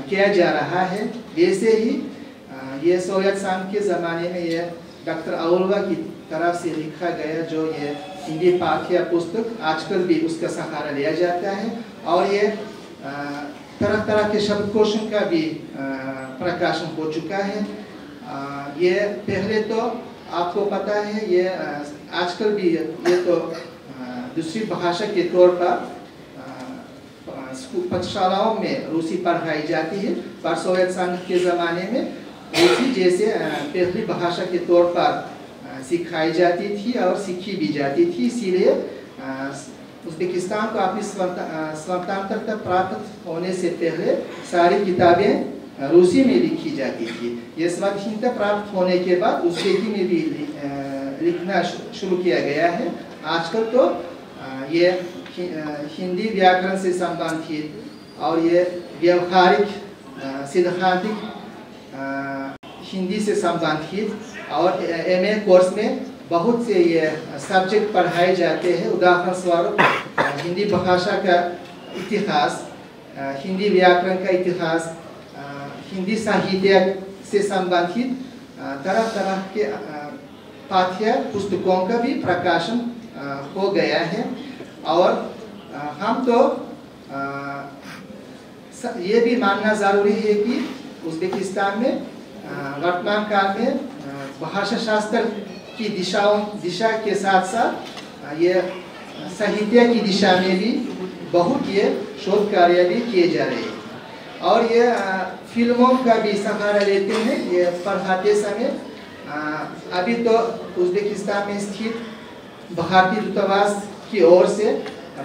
किया जा रहा है। वैसे ही ये सोवियत संघ के ज़माने में ये डॉक्टर अवलवा की तरफ से लिखा गया जो ये हिंदी पाठ्य पुस्तक आजकल भी उसका सहारा लिया जाता है। और ये तरह तरह के शब्दकोशों का भी प्रकाशन हो चुका है। ये पहले तो आपको पता है ये आजकल भी ये तो दूसरी भाषा के तौर पर पाठशालाओं में रूसी पढ़ाई जाती है, पर सोवियत संघ के ज़माने में रूसी जैसे पहली भाषा के तौर पर सिखाई जाती थी और सीखी भी जाती थी। इसीलिए उज़्बेकिस्तान को अपनी स्वतंत्रता प्राप्त होने से पहले सारी किताबें रूसी में लिखी जाती थी। ये स्वतंत्रता प्राप्त होने के बाद उज़्बेकी में भी लिखना शुरू किया गया है। आजकल तो ये हिंदी व्याकरण से संबंधित और ये व्यवहारिक सिद्धांतिक हिंदी से संबंधित और एमए कोर्स में बहुत से ये सब्जेक्ट पढ़ाए जाते हैं। उदाहरण स्वरूप हिंदी भाषा का इतिहास, हिंदी व्याकरण का इतिहास, हिंदी साहित्य से संबंधित तरह तरह के पाठ्य पुस्तकों का भी प्रकाशन हो गया है। और हम तो ये भी मानना ज़रूरी है कि उज़्बेकिस्तान में वर्तमान काल में भाषा शास्त्र की दिशा के साथ साथ ये साहित्य की दिशा में भी बहुत ये शोध कार्य भी किए जा रहे हैं। और ये फिल्मों का भी सहारा लेते हैं ये पढ़ाते समय। अभी तो उज़्बेकिस्तान में स्थित भारतीय दूतावास की ओर से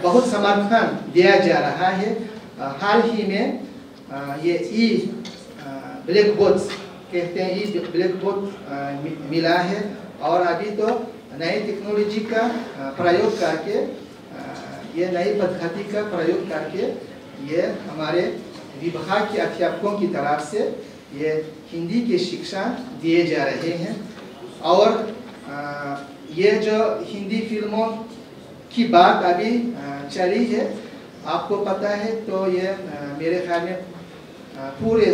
बहुत समर्थन दिया जा रहा है। हाल ही में ये ब्लैक बोर्ड कहते हैं, ब्लैक बोर्ड मिला है। और अभी तो नई टेक्नोलॉजी का प्रयोग करके ये नई पद्धति का प्रयोग करके ये हमारे विभाग के अध्यापकों की तरफ से ये हिंदी की शिक्षा दिए जा रहे हैं। और ये जो हिंदी फिल्मों की बात अभी चली है, आपको पता है तो ये मेरे ख्याल में पूरे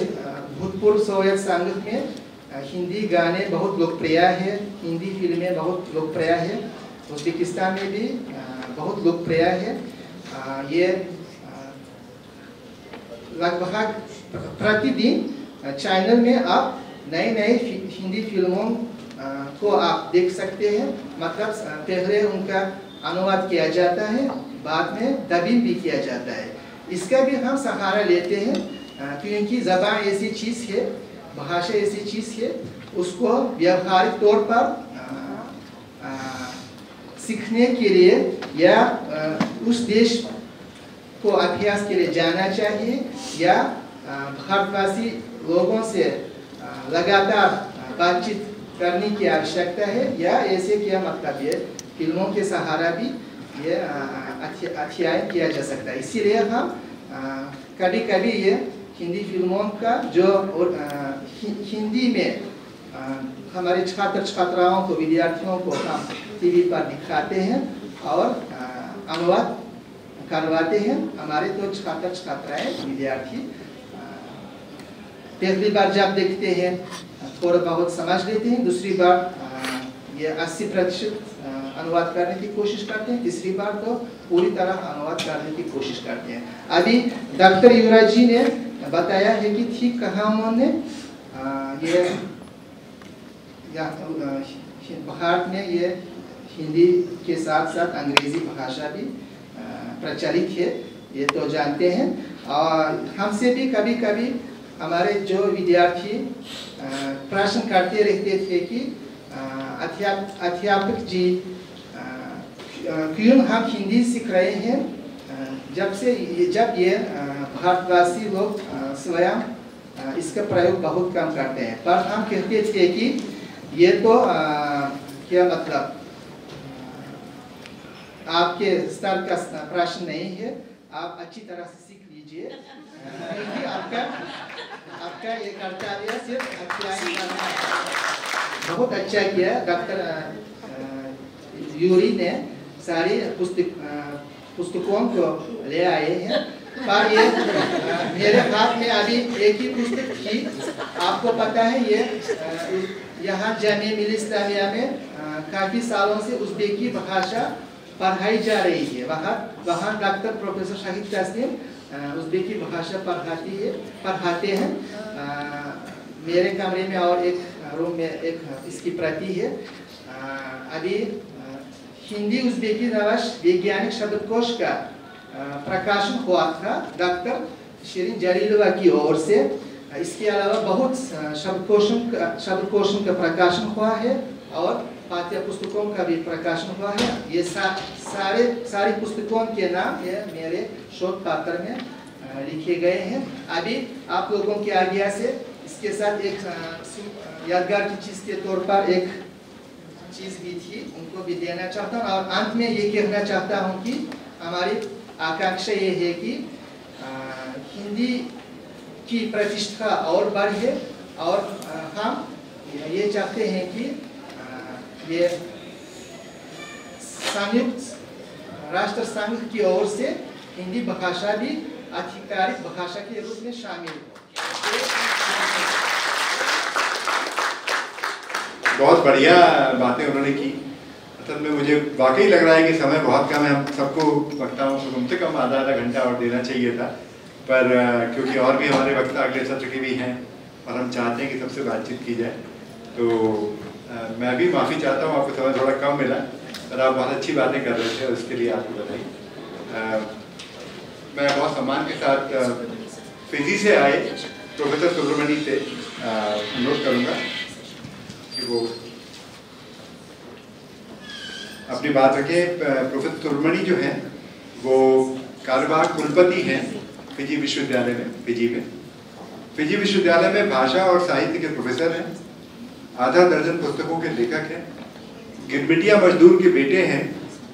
भूतपूर्व सोवियत संघ में हिंदी गाने बहुत लोकप्रिय है, हिंदी फिल्में बहुत लोकप्रिय है, उज़्बेकिस्तान में भी बहुत लोकप्रिय है। ये लगभग प्रतिदिन चैनल में आप नई नई हिंदी फिल्मों को आप देख सकते हैं। मतलब पहले उनका अनुवाद किया जाता है, बाद में डबिंग भी किया जाता है। इसका भी हम सहारा लेते हैं क्योंकि ज़बान ऐसी चीज़ है, भाषा ऐसी चीज़ है, उसको व्यावहारिक तौर पर सीखने के लिए या उस देश को अभ्यास के लिए जाना चाहिए या भारतवासी लोगों से लगातार बातचीत करने की आवश्यकता है, या ऐसे क्या मतलब ये फिल्मों के सहारा भी ये अध्ययन किया जा सकता है। इसीलिए हम कभी कभी ये हिंदी फिल्मों का जो हिंदी में हमारे छात्र छात्राओं को, विद्यार्थियों को हम टीवी पर दिखाते हैं और अनुवाद करवाते हैं। हमारे तो छात्र छात्राएं विद्यार्थी पहली बार जब देखते हैं थोड़ा बहुत समझ लेते हैं, दूसरी बार ये 80% अनुवाद करने की कोशिश करते हैं, तीसरी बार तो पूरी तरह अनुवाद करने की कोशिश करते हैं। अभी डॉक्टर युवराज जी ने बताया है कि ठीक कहा उन्होंने, ये भारत में ये हिंदी के साथ साथ अंग्रेजी भाषा भी प्रचलित है, ये तो जानते हैं। और हमसे भी कभी कभी हमारे जो विद्यार्थी प्रश्न करते रहते थे कि अध्यापक जी क्यों हम हिंदी सीख रहे हैं, जब ये भारतवासी लोग स्वयं इसका प्रयोग बहुत कम करते हैं। पर हम कहते थे कि ये तो क्या मतलब आपके स्तर का प्रश्न नहीं है, आप अच्छी तरह से सीख लीजिए, क्योंकि आपका ये कर्तव्य सिर्फ अध्ययन करना है। बहुत अच्छा किया डॉक्टर यूरी ने सारी पुस्तकों को ले आए हैं। पर ये मेरे हाथ में अभी एक ही पुस्तक थी। आपको पता है ये यहाँ जामिया मिल्लिया इस्लामिया में काफ़ी सालों से उज़्बेकी भाषा पढ़ाई जा रही है। वहाँ डॉक्टर प्रोफेसर शाहिद तस्लीम उज़्बेकी भाषा पढ़ाते हैं। मेरे कमरे में और एक रूम में एक इसकी प्रति है। अभी हिंदी उज़्बेकी नवश वैज्ञानिक शब्दकोश का प्रकाशन हुआ था डॉक्टर शिरीन जलीलोवा की ओर से। इसके अलावा बहुत शब्दकोशों का प्रकाशन हुआ है और पाठ्य पुस्तकों का भी प्रकाशन हुआ है। ये सारी पुस्तकों के नाम ये मेरे शोध पत्र में लिखे गए हैं। अभी आप लोगों के आज्ञा से इसके साथ एक यादगार की चीज़ के तौर पर एक चीज़ भी थी, उनको भी देना चाहता हूँ। और अंत में ये कहना चाहता हूँ कि हमारी आकांक्षा ये है कि हिंदी की प्रतिष्ठा और बढ़े और हम ये चाहते हैं कि ये संयुक्त राष्ट्र संघ की ओर से हिंदी भाषा भी आधिकारिक भाषा के रूप में शामिल हो।
बहुत बढ़िया बातें उन्होंने की। असल में मुझे वाकई लग रहा है कि समय बहुत कम है, हम सबको वक्ताओं को कम से कम आधा घंटा और देना चाहिए था, पर क्योंकि और भी हमारे वक्ता अगले सत्र के भी हैं और हम चाहते हैं कि सबसे बातचीत की जाए, तो मैं भी माफ़ी चाहता हूँ, आपको समय थोड़ा कम मिला, पर आप बहुत अच्छी बातें कर रहे थे और इसके लिए आपको बधाई। मैं बहुत सम्मान के साथ फिजी से आए प्रोफेसर सुब्रमणी से अनुरोध करूँगा कि वो अपनी बात रखें। प्रोफेसर सुब्रमणी जो हैं वो कार्यवाहक कुलपति हैं फिजी विश्वविद्यालय में, फिजी विश्वविद्यालय में भाषा और साहित्य के प्रोफेसर हैं। आधा दर्जन पुस्तकों के लेखक हैं। गिरमिटिया मजदूर के बेटे हैं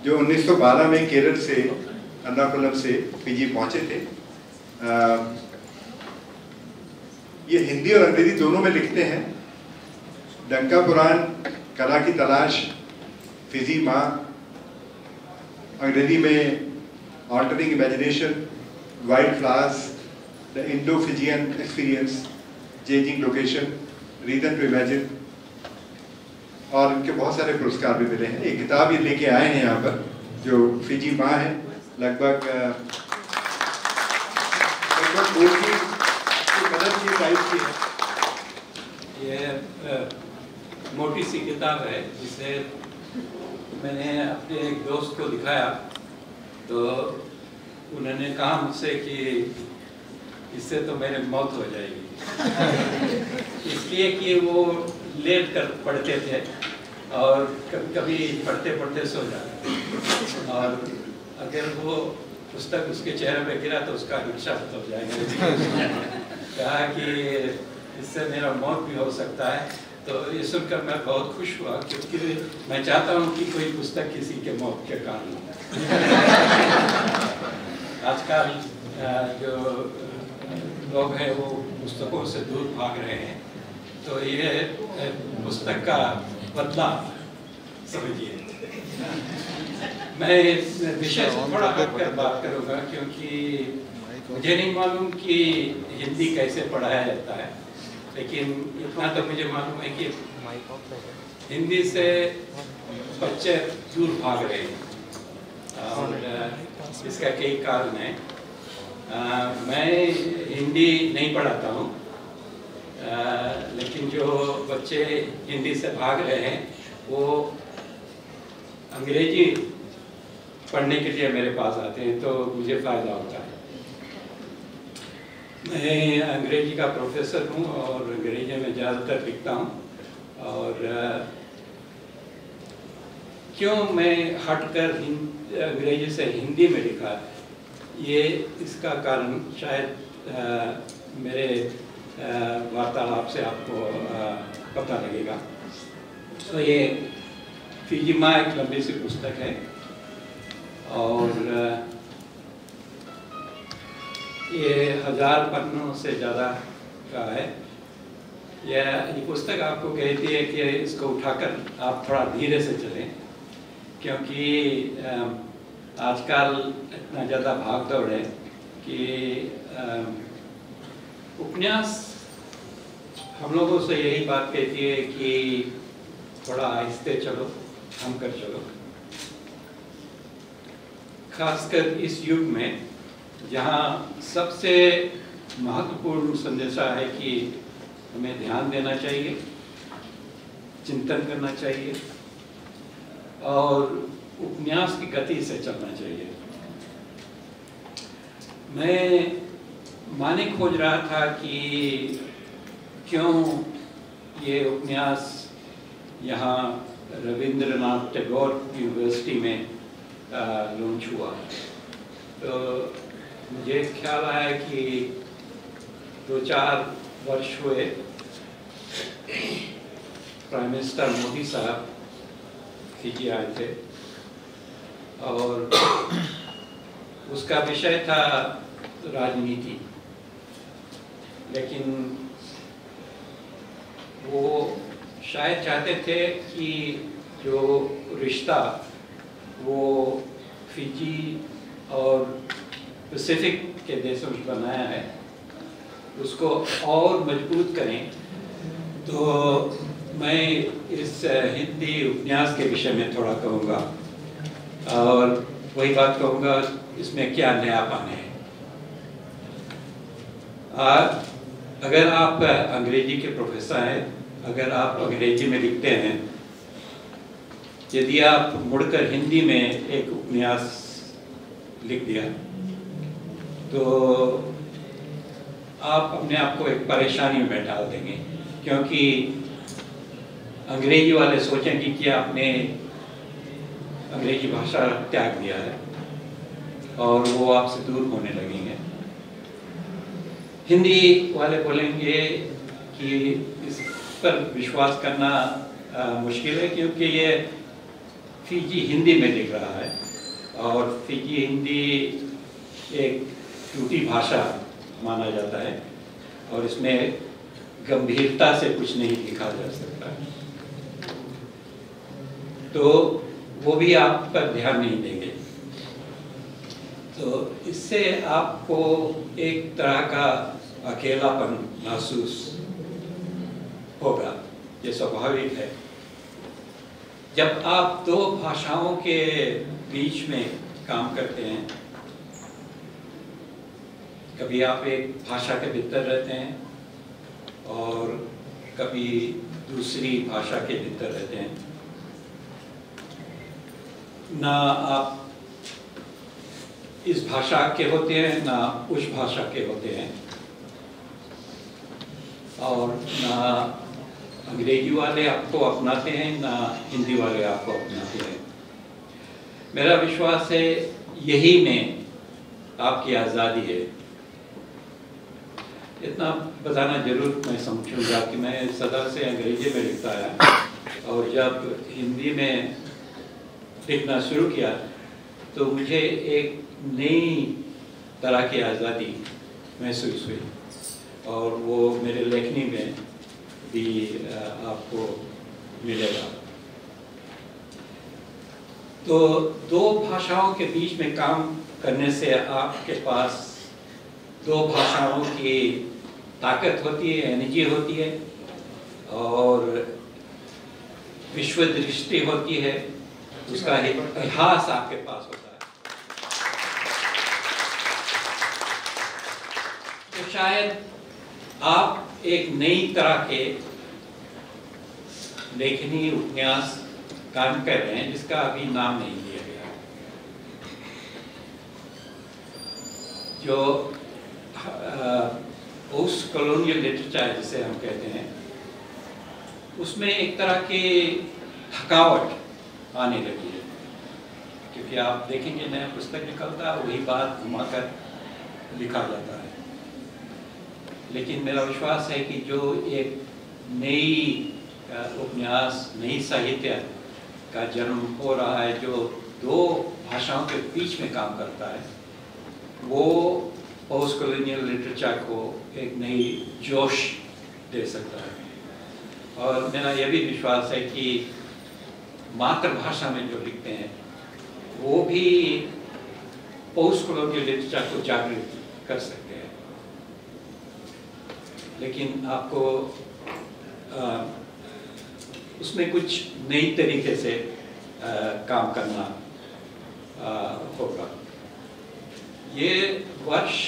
जो 1912 में केरल से एर्नाकुलम से फिजी पहुंचे थे। ये हिंदी और अंग्रेजी दोनों में लिखते हैं। डंका पुराण, कला की तलाश, फिजी माँ, अंग्रेजी में altering imagination, wild flowers, the Indo Fijian experience, changing location, reason to imagine, और इनके बहुत सारे पुरस्कार भी मिले हैं। एक किताब ये लेके आए हैं यहाँ पर जो फिजी माँ है, लगभग 2 की मदद की साइज की है।
ये मोटी सी किताब है जिसे मैंने अपने एक दोस्त को दिखाया तो उन्होंने कहा मुझसे कि इससे तो मेरी मौत हो जाएगी इसलिए कि वो लेट कर पढ़ते थे और कभी कभी पढ़ते पढ़ते सो जाते और अगर वो पुस्तक उसके चेहरे पे गिरा तो उसका नक्शा हो जाएगा। कहा कि इससे मेरा मौत भी हो सकता है। तो ये सुनकर मैं बहुत खुश हुआ क्योंकि मैं चाहता हूँ कि कोई पुस्तक किसी के मौत के कारण हो। आजकल जो लोग हैं वो पुस्तकों से दूर भाग रहे हैं, तो ये पुस्तक का बदला समझिए। मैं विषय से थोड़ा हटकर बात करूँगा क्योंकि मुझे नहीं मालूम कि हिंदी कैसे पढ़ाया जाता है, लेकिन इतना तो मुझे मालूम है कि हिंदी से बच्चे दूर भाग रहे हैं और इसका कई कारण है। मैं हिंदी नहीं पढ़ाता हूँ, लेकिन जो बच्चे हिंदी से भाग रहे हैं वो अंग्रेजी पढ़ने के लिए मेरे पास आते हैं, तो मुझे फ़ायदा होता है। मैं अंग्रेजी का प्रोफेसर हूँ और अंग्रेजी में ज़्यादातर लिखता हूँ। और क्यों मैं हटकर अंग्रेजी से हिंदी में लिखा, ये इसका कारण शायद मेरे वार्तालाप से आपको पता लगेगा। तो ये फिजी माँ एक लंबी सी पुस्तक है और ये 1000 पन्नों से ज़्यादा का है। ये पुस्तक आपको कहती है कि इसको उठाकर आप थोड़ा धीरे से चलें, क्योंकि आजकल इतना ज़्यादा भाग दौड़ है कि उपन्यास हम लोगों से यही बात कहती है कि थोड़ा आहिस्ते चलो, थम कर चलो। खासकर इस युग में जहाँ सबसे महत्वपूर्ण संदेशा है कि हमें ध्यान देना चाहिए, चिंतन करना चाहिए और उपन्यास की गति से चलना चाहिए। मैं माने खोज रहा था कि क्यों ये उपन्यास यहाँ रविंद्रनाथ टैगोर यूनिवर्सिटी में लॉन्च हुआ। तो मुझे ख्याल आया कि 2-4 वर्ष हुए प्राइम मिनिस्टर मोदी साहब फिजी आए थे और उसका विषय था राजनीति, लेकिन वो शायद चाहते थे कि जो रिश्ता वो फिजी और पैसिफिक के देशों में बनाया है उसको और मजबूत करें। तो मैं इस हिंदी उपन्यास के विषय में थोड़ा कहूँगा और वही बात कहूँगा इसमें क्या नयापन है। अगर आप अंग्रेजी के प्रोफेसर हैं, अगर आप अंग्रेजी में लिखते हैं, यदि आप मुड़कर हिंदी में एक उपन्यास लिख दिया तो आप अपने आप को एक परेशानी में डाल देंगे, क्योंकि अंग्रेजी वाले सोचेंगे कि आपने अंग्रेजी भाषा त्याग दिया है और वो आपसे दूर होने लगेंगे। हिंदी वाले बोलेंगे कि इस पर विश्वास करना मुश्किल है, क्योंकि ये फिजी हिंदी में लिख रहा है और फिजी हिंदी एक टूटी भाषा माना जाता है और इसमें गंभीरता से कुछ नहीं लिखा जा सकता। तो वो भी आप पर ध्यान नहीं देंगे। तो इससे आपको एक तरह का अकेलापन महसूस होगा, ये स्वाभाविक है। जब आप दो भाषाओं के बीच में काम करते हैं, कभी आप एक भाषा के भीतर रहते हैं और कभी दूसरी भाषा के भीतर रहते हैं, ना आप इस भाषा के होते हैं ना उस भाषा के होते हैं और ना अंग्रेजी वाले आपको अपनाते हैं ना हिंदी वाले आपको अपनाते हैं। मेरा विश्वास है यही में आपकी आज़ादी है। इतना बताना जरूर मैं समझूंगा कि मैं सदा से अंग्रेजी में लिखता है और जब हिंदी में लिखना शुरू किया तो मुझे एक नई तरह की आज़ादी महसूस हुई और वो मेरे लेखनी में भी आपको मिलेगा। तो दो भाषाओं के बीच में काम करने से आपके पास दो भाषाओं की ताकत होती है, एनर्जी होती है और विश्व दृष्टि होती है, उसका इतिहास आपके पास होता है। तो शायद आप एक नई तरह के लेखनी उपन्यास काम कर रहे हैं जिसका अभी नाम नहीं दिया गया, जो पोस्ट कॉलोनियल लिटरेचर जिसे हम कहते हैं, उसमें एक तरह की थकावट आने लगी है, क्योंकि आप देखेंगे नया पुस्तक निकलता है वही बात घुमाकर लिखा जाता है। लेकिन मेरा विश्वास है कि जो एक नई उपन्यास, नई साहित्य का जन्म हो रहा है, जो दो भाषाओं के बीच में काम करता है, वो पोस्ट कॉलोनियल लिटरेचर को एक नई जोश दे सकता है। और मेरा यह भी विश्वास है कि मातृभाषा में जो लिखते हैं वो भी पोस्ट कॉलोनियल लिटरेचर को जागृत कर सकते हैं। लेकिन आपको उसमें कुछ नई तरीके से काम करना होगा। ये वर्ष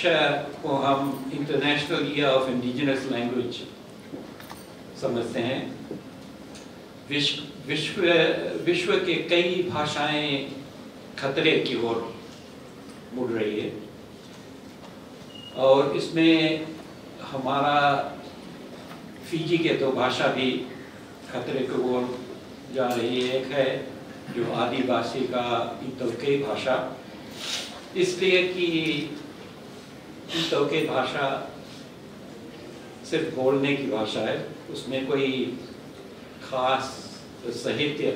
को हम international year of indigenous language समझते हैं। विश्व के कई भाषाएं खतरे की ओर मुड़ रही है और इसमें हमारा फिजी के तो भाषा भी खतरे की ओर जा रही है। एक है जो आदिवासी का इतोके भाषा, इसलिए कि इतोके भाषा सिर्फ बोलने की भाषा है, उसमें कोई खास साहित्य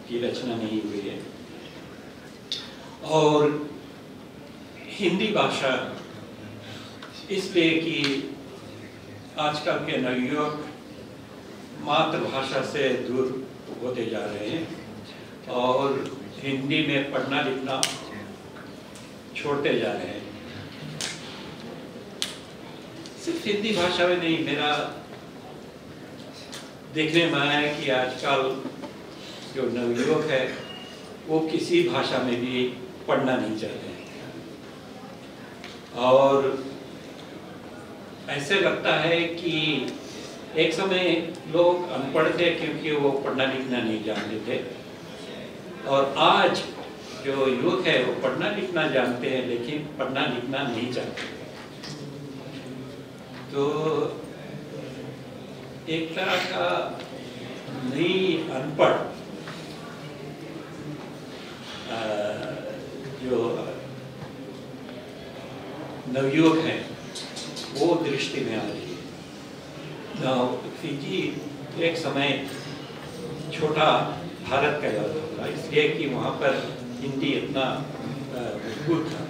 की रचना नहीं हुई है। और हिंदी भाषा इसलिए कि आजकल के नवयुवक मातृभाषा से दूर होते जा रहे हैं और हिंदी में पढ़ना लिखना छोड़ते जा रहे हैं। सिर्फ हिंदी भाषा में नहीं, मेरा देखने में आया है कि आजकल जो नवयुवक है वो किसी भाषा में भी पढ़ना नहीं चाहते हैं और ऐसे लगता है कि एक समय लोग अनपढ़ थे क्योंकि वो पढ़ना लिखना नहीं जानते थे और आज जो युवक है वो पढ़ना लिखना जानते हैं लेकिन पढ़ना लिखना नहीं जानते। तो एक तरह का नई अनपढ़ जो नवयुवक हैं वो दृष्टि में आ रही है। फिजी एक समय छोटा भारत कहलाता था इसलिए कि वहाँ पर हिंदी इतना मजबूत था,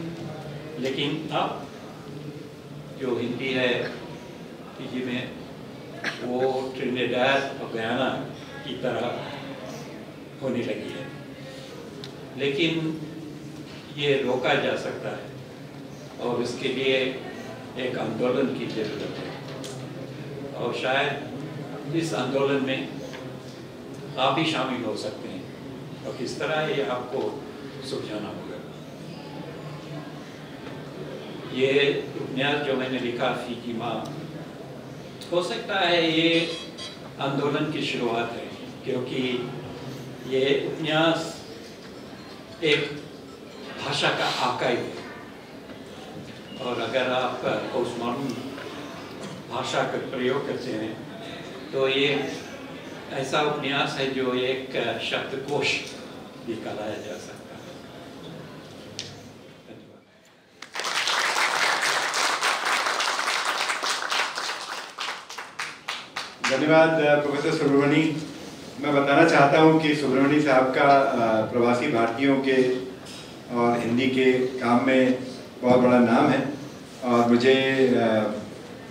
लेकिन अब जो हिंदी है फिजी में वो ट्रिनिडाद और गयाना की तरह होने लगी है। लेकिन ये रोका जा सकता है और इसके लिए एक आंदोलन की जरूरत है और शायद इस आंदोलन में आप भी शामिल हो सकते हैं और किस तरह ये आपको सुलझाना होगा। ये उपन्यास जो मैंने लिखा फिजी माँ, हो सकता है ये आंदोलन की शुरुआत है क्योंकि ये उपन्यास एक भाषा का आर्काइव है और अगर आप पोस्टमॉडर्न भाषा का प्रयोग करते हैं तो ये ऐसा उपन्यास है जो एक शब्दकोश भी कहलाया जा सकता है।
धन्यवाद प्रोफेसर सुब्रमणी। मैं बताना चाहता हूं कि सुब्रमणी साहब का प्रवासी भारतीयों के और हिंदी के काम में बहुत बड़ा नाम है और मुझे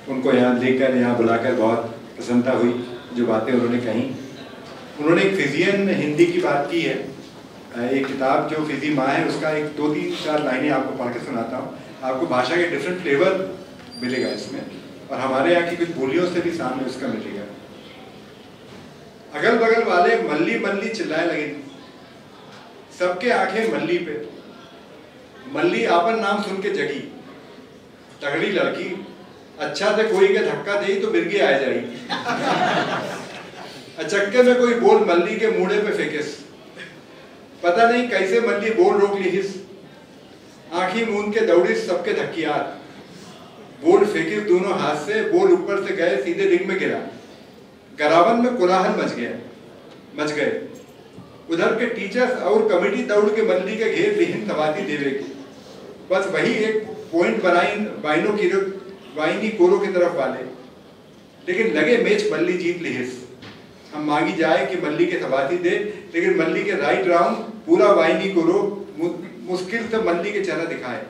उनको यहाँ देखकर, यहाँ बुलाकर बहुत प्रसन्नता हुई जो बातें उन्होंने कही। उन्होंने एक फिजियन हिंदी की बात की है। एक किताब जो फिजी माँ है उसका एक 2-3-4 लाइनें आपको पढ़ के सुनाता हूँ। आपको भाषा के डिफरेंट फ्लेवर मिलेगा इसमें और हमारे यहाँ की कुछ बोलियों से भी सामने उसका मिलेगा। अगल बगल वाले मल्ली मल्ली चिल्लाए लगे, सबके आंखें मल्ली पे। मल्ली आपन नाम सुन के जगी, तगड़ी लड़की, अच्छा से कोई के धक्का दे तो बिरगी आ जाई। अचक्के में कोई बोल मल्ली के मुड़े पे फेंकेस, पता नहीं कैसे मल्ली बोल रोक ली हिस। आंखी मूंद के दौड़ी सबके धक्कियार, बोल फेंकी दोनों हाथ से, बोल ऊपर से गए सीधे रिंग में गिरा। गरावन में कोलाहल मच गए। उधर के टीचर्स और कमेटी दौड़ के मल्ली के घेर लिहिन तबाती देवे की। बस वही एक पॉइंट वाइनी कोरो की तरफ वाले, लेकिन लगे मैच मल्ली जीत लिहिस। हम मांगी जाए कि मल्ली के तबाती दे, लेकिन मल्ली के राइट राउंड पूरा वाइनी कोरो मुश्किल से मल्ली के चेहरा दिखाए।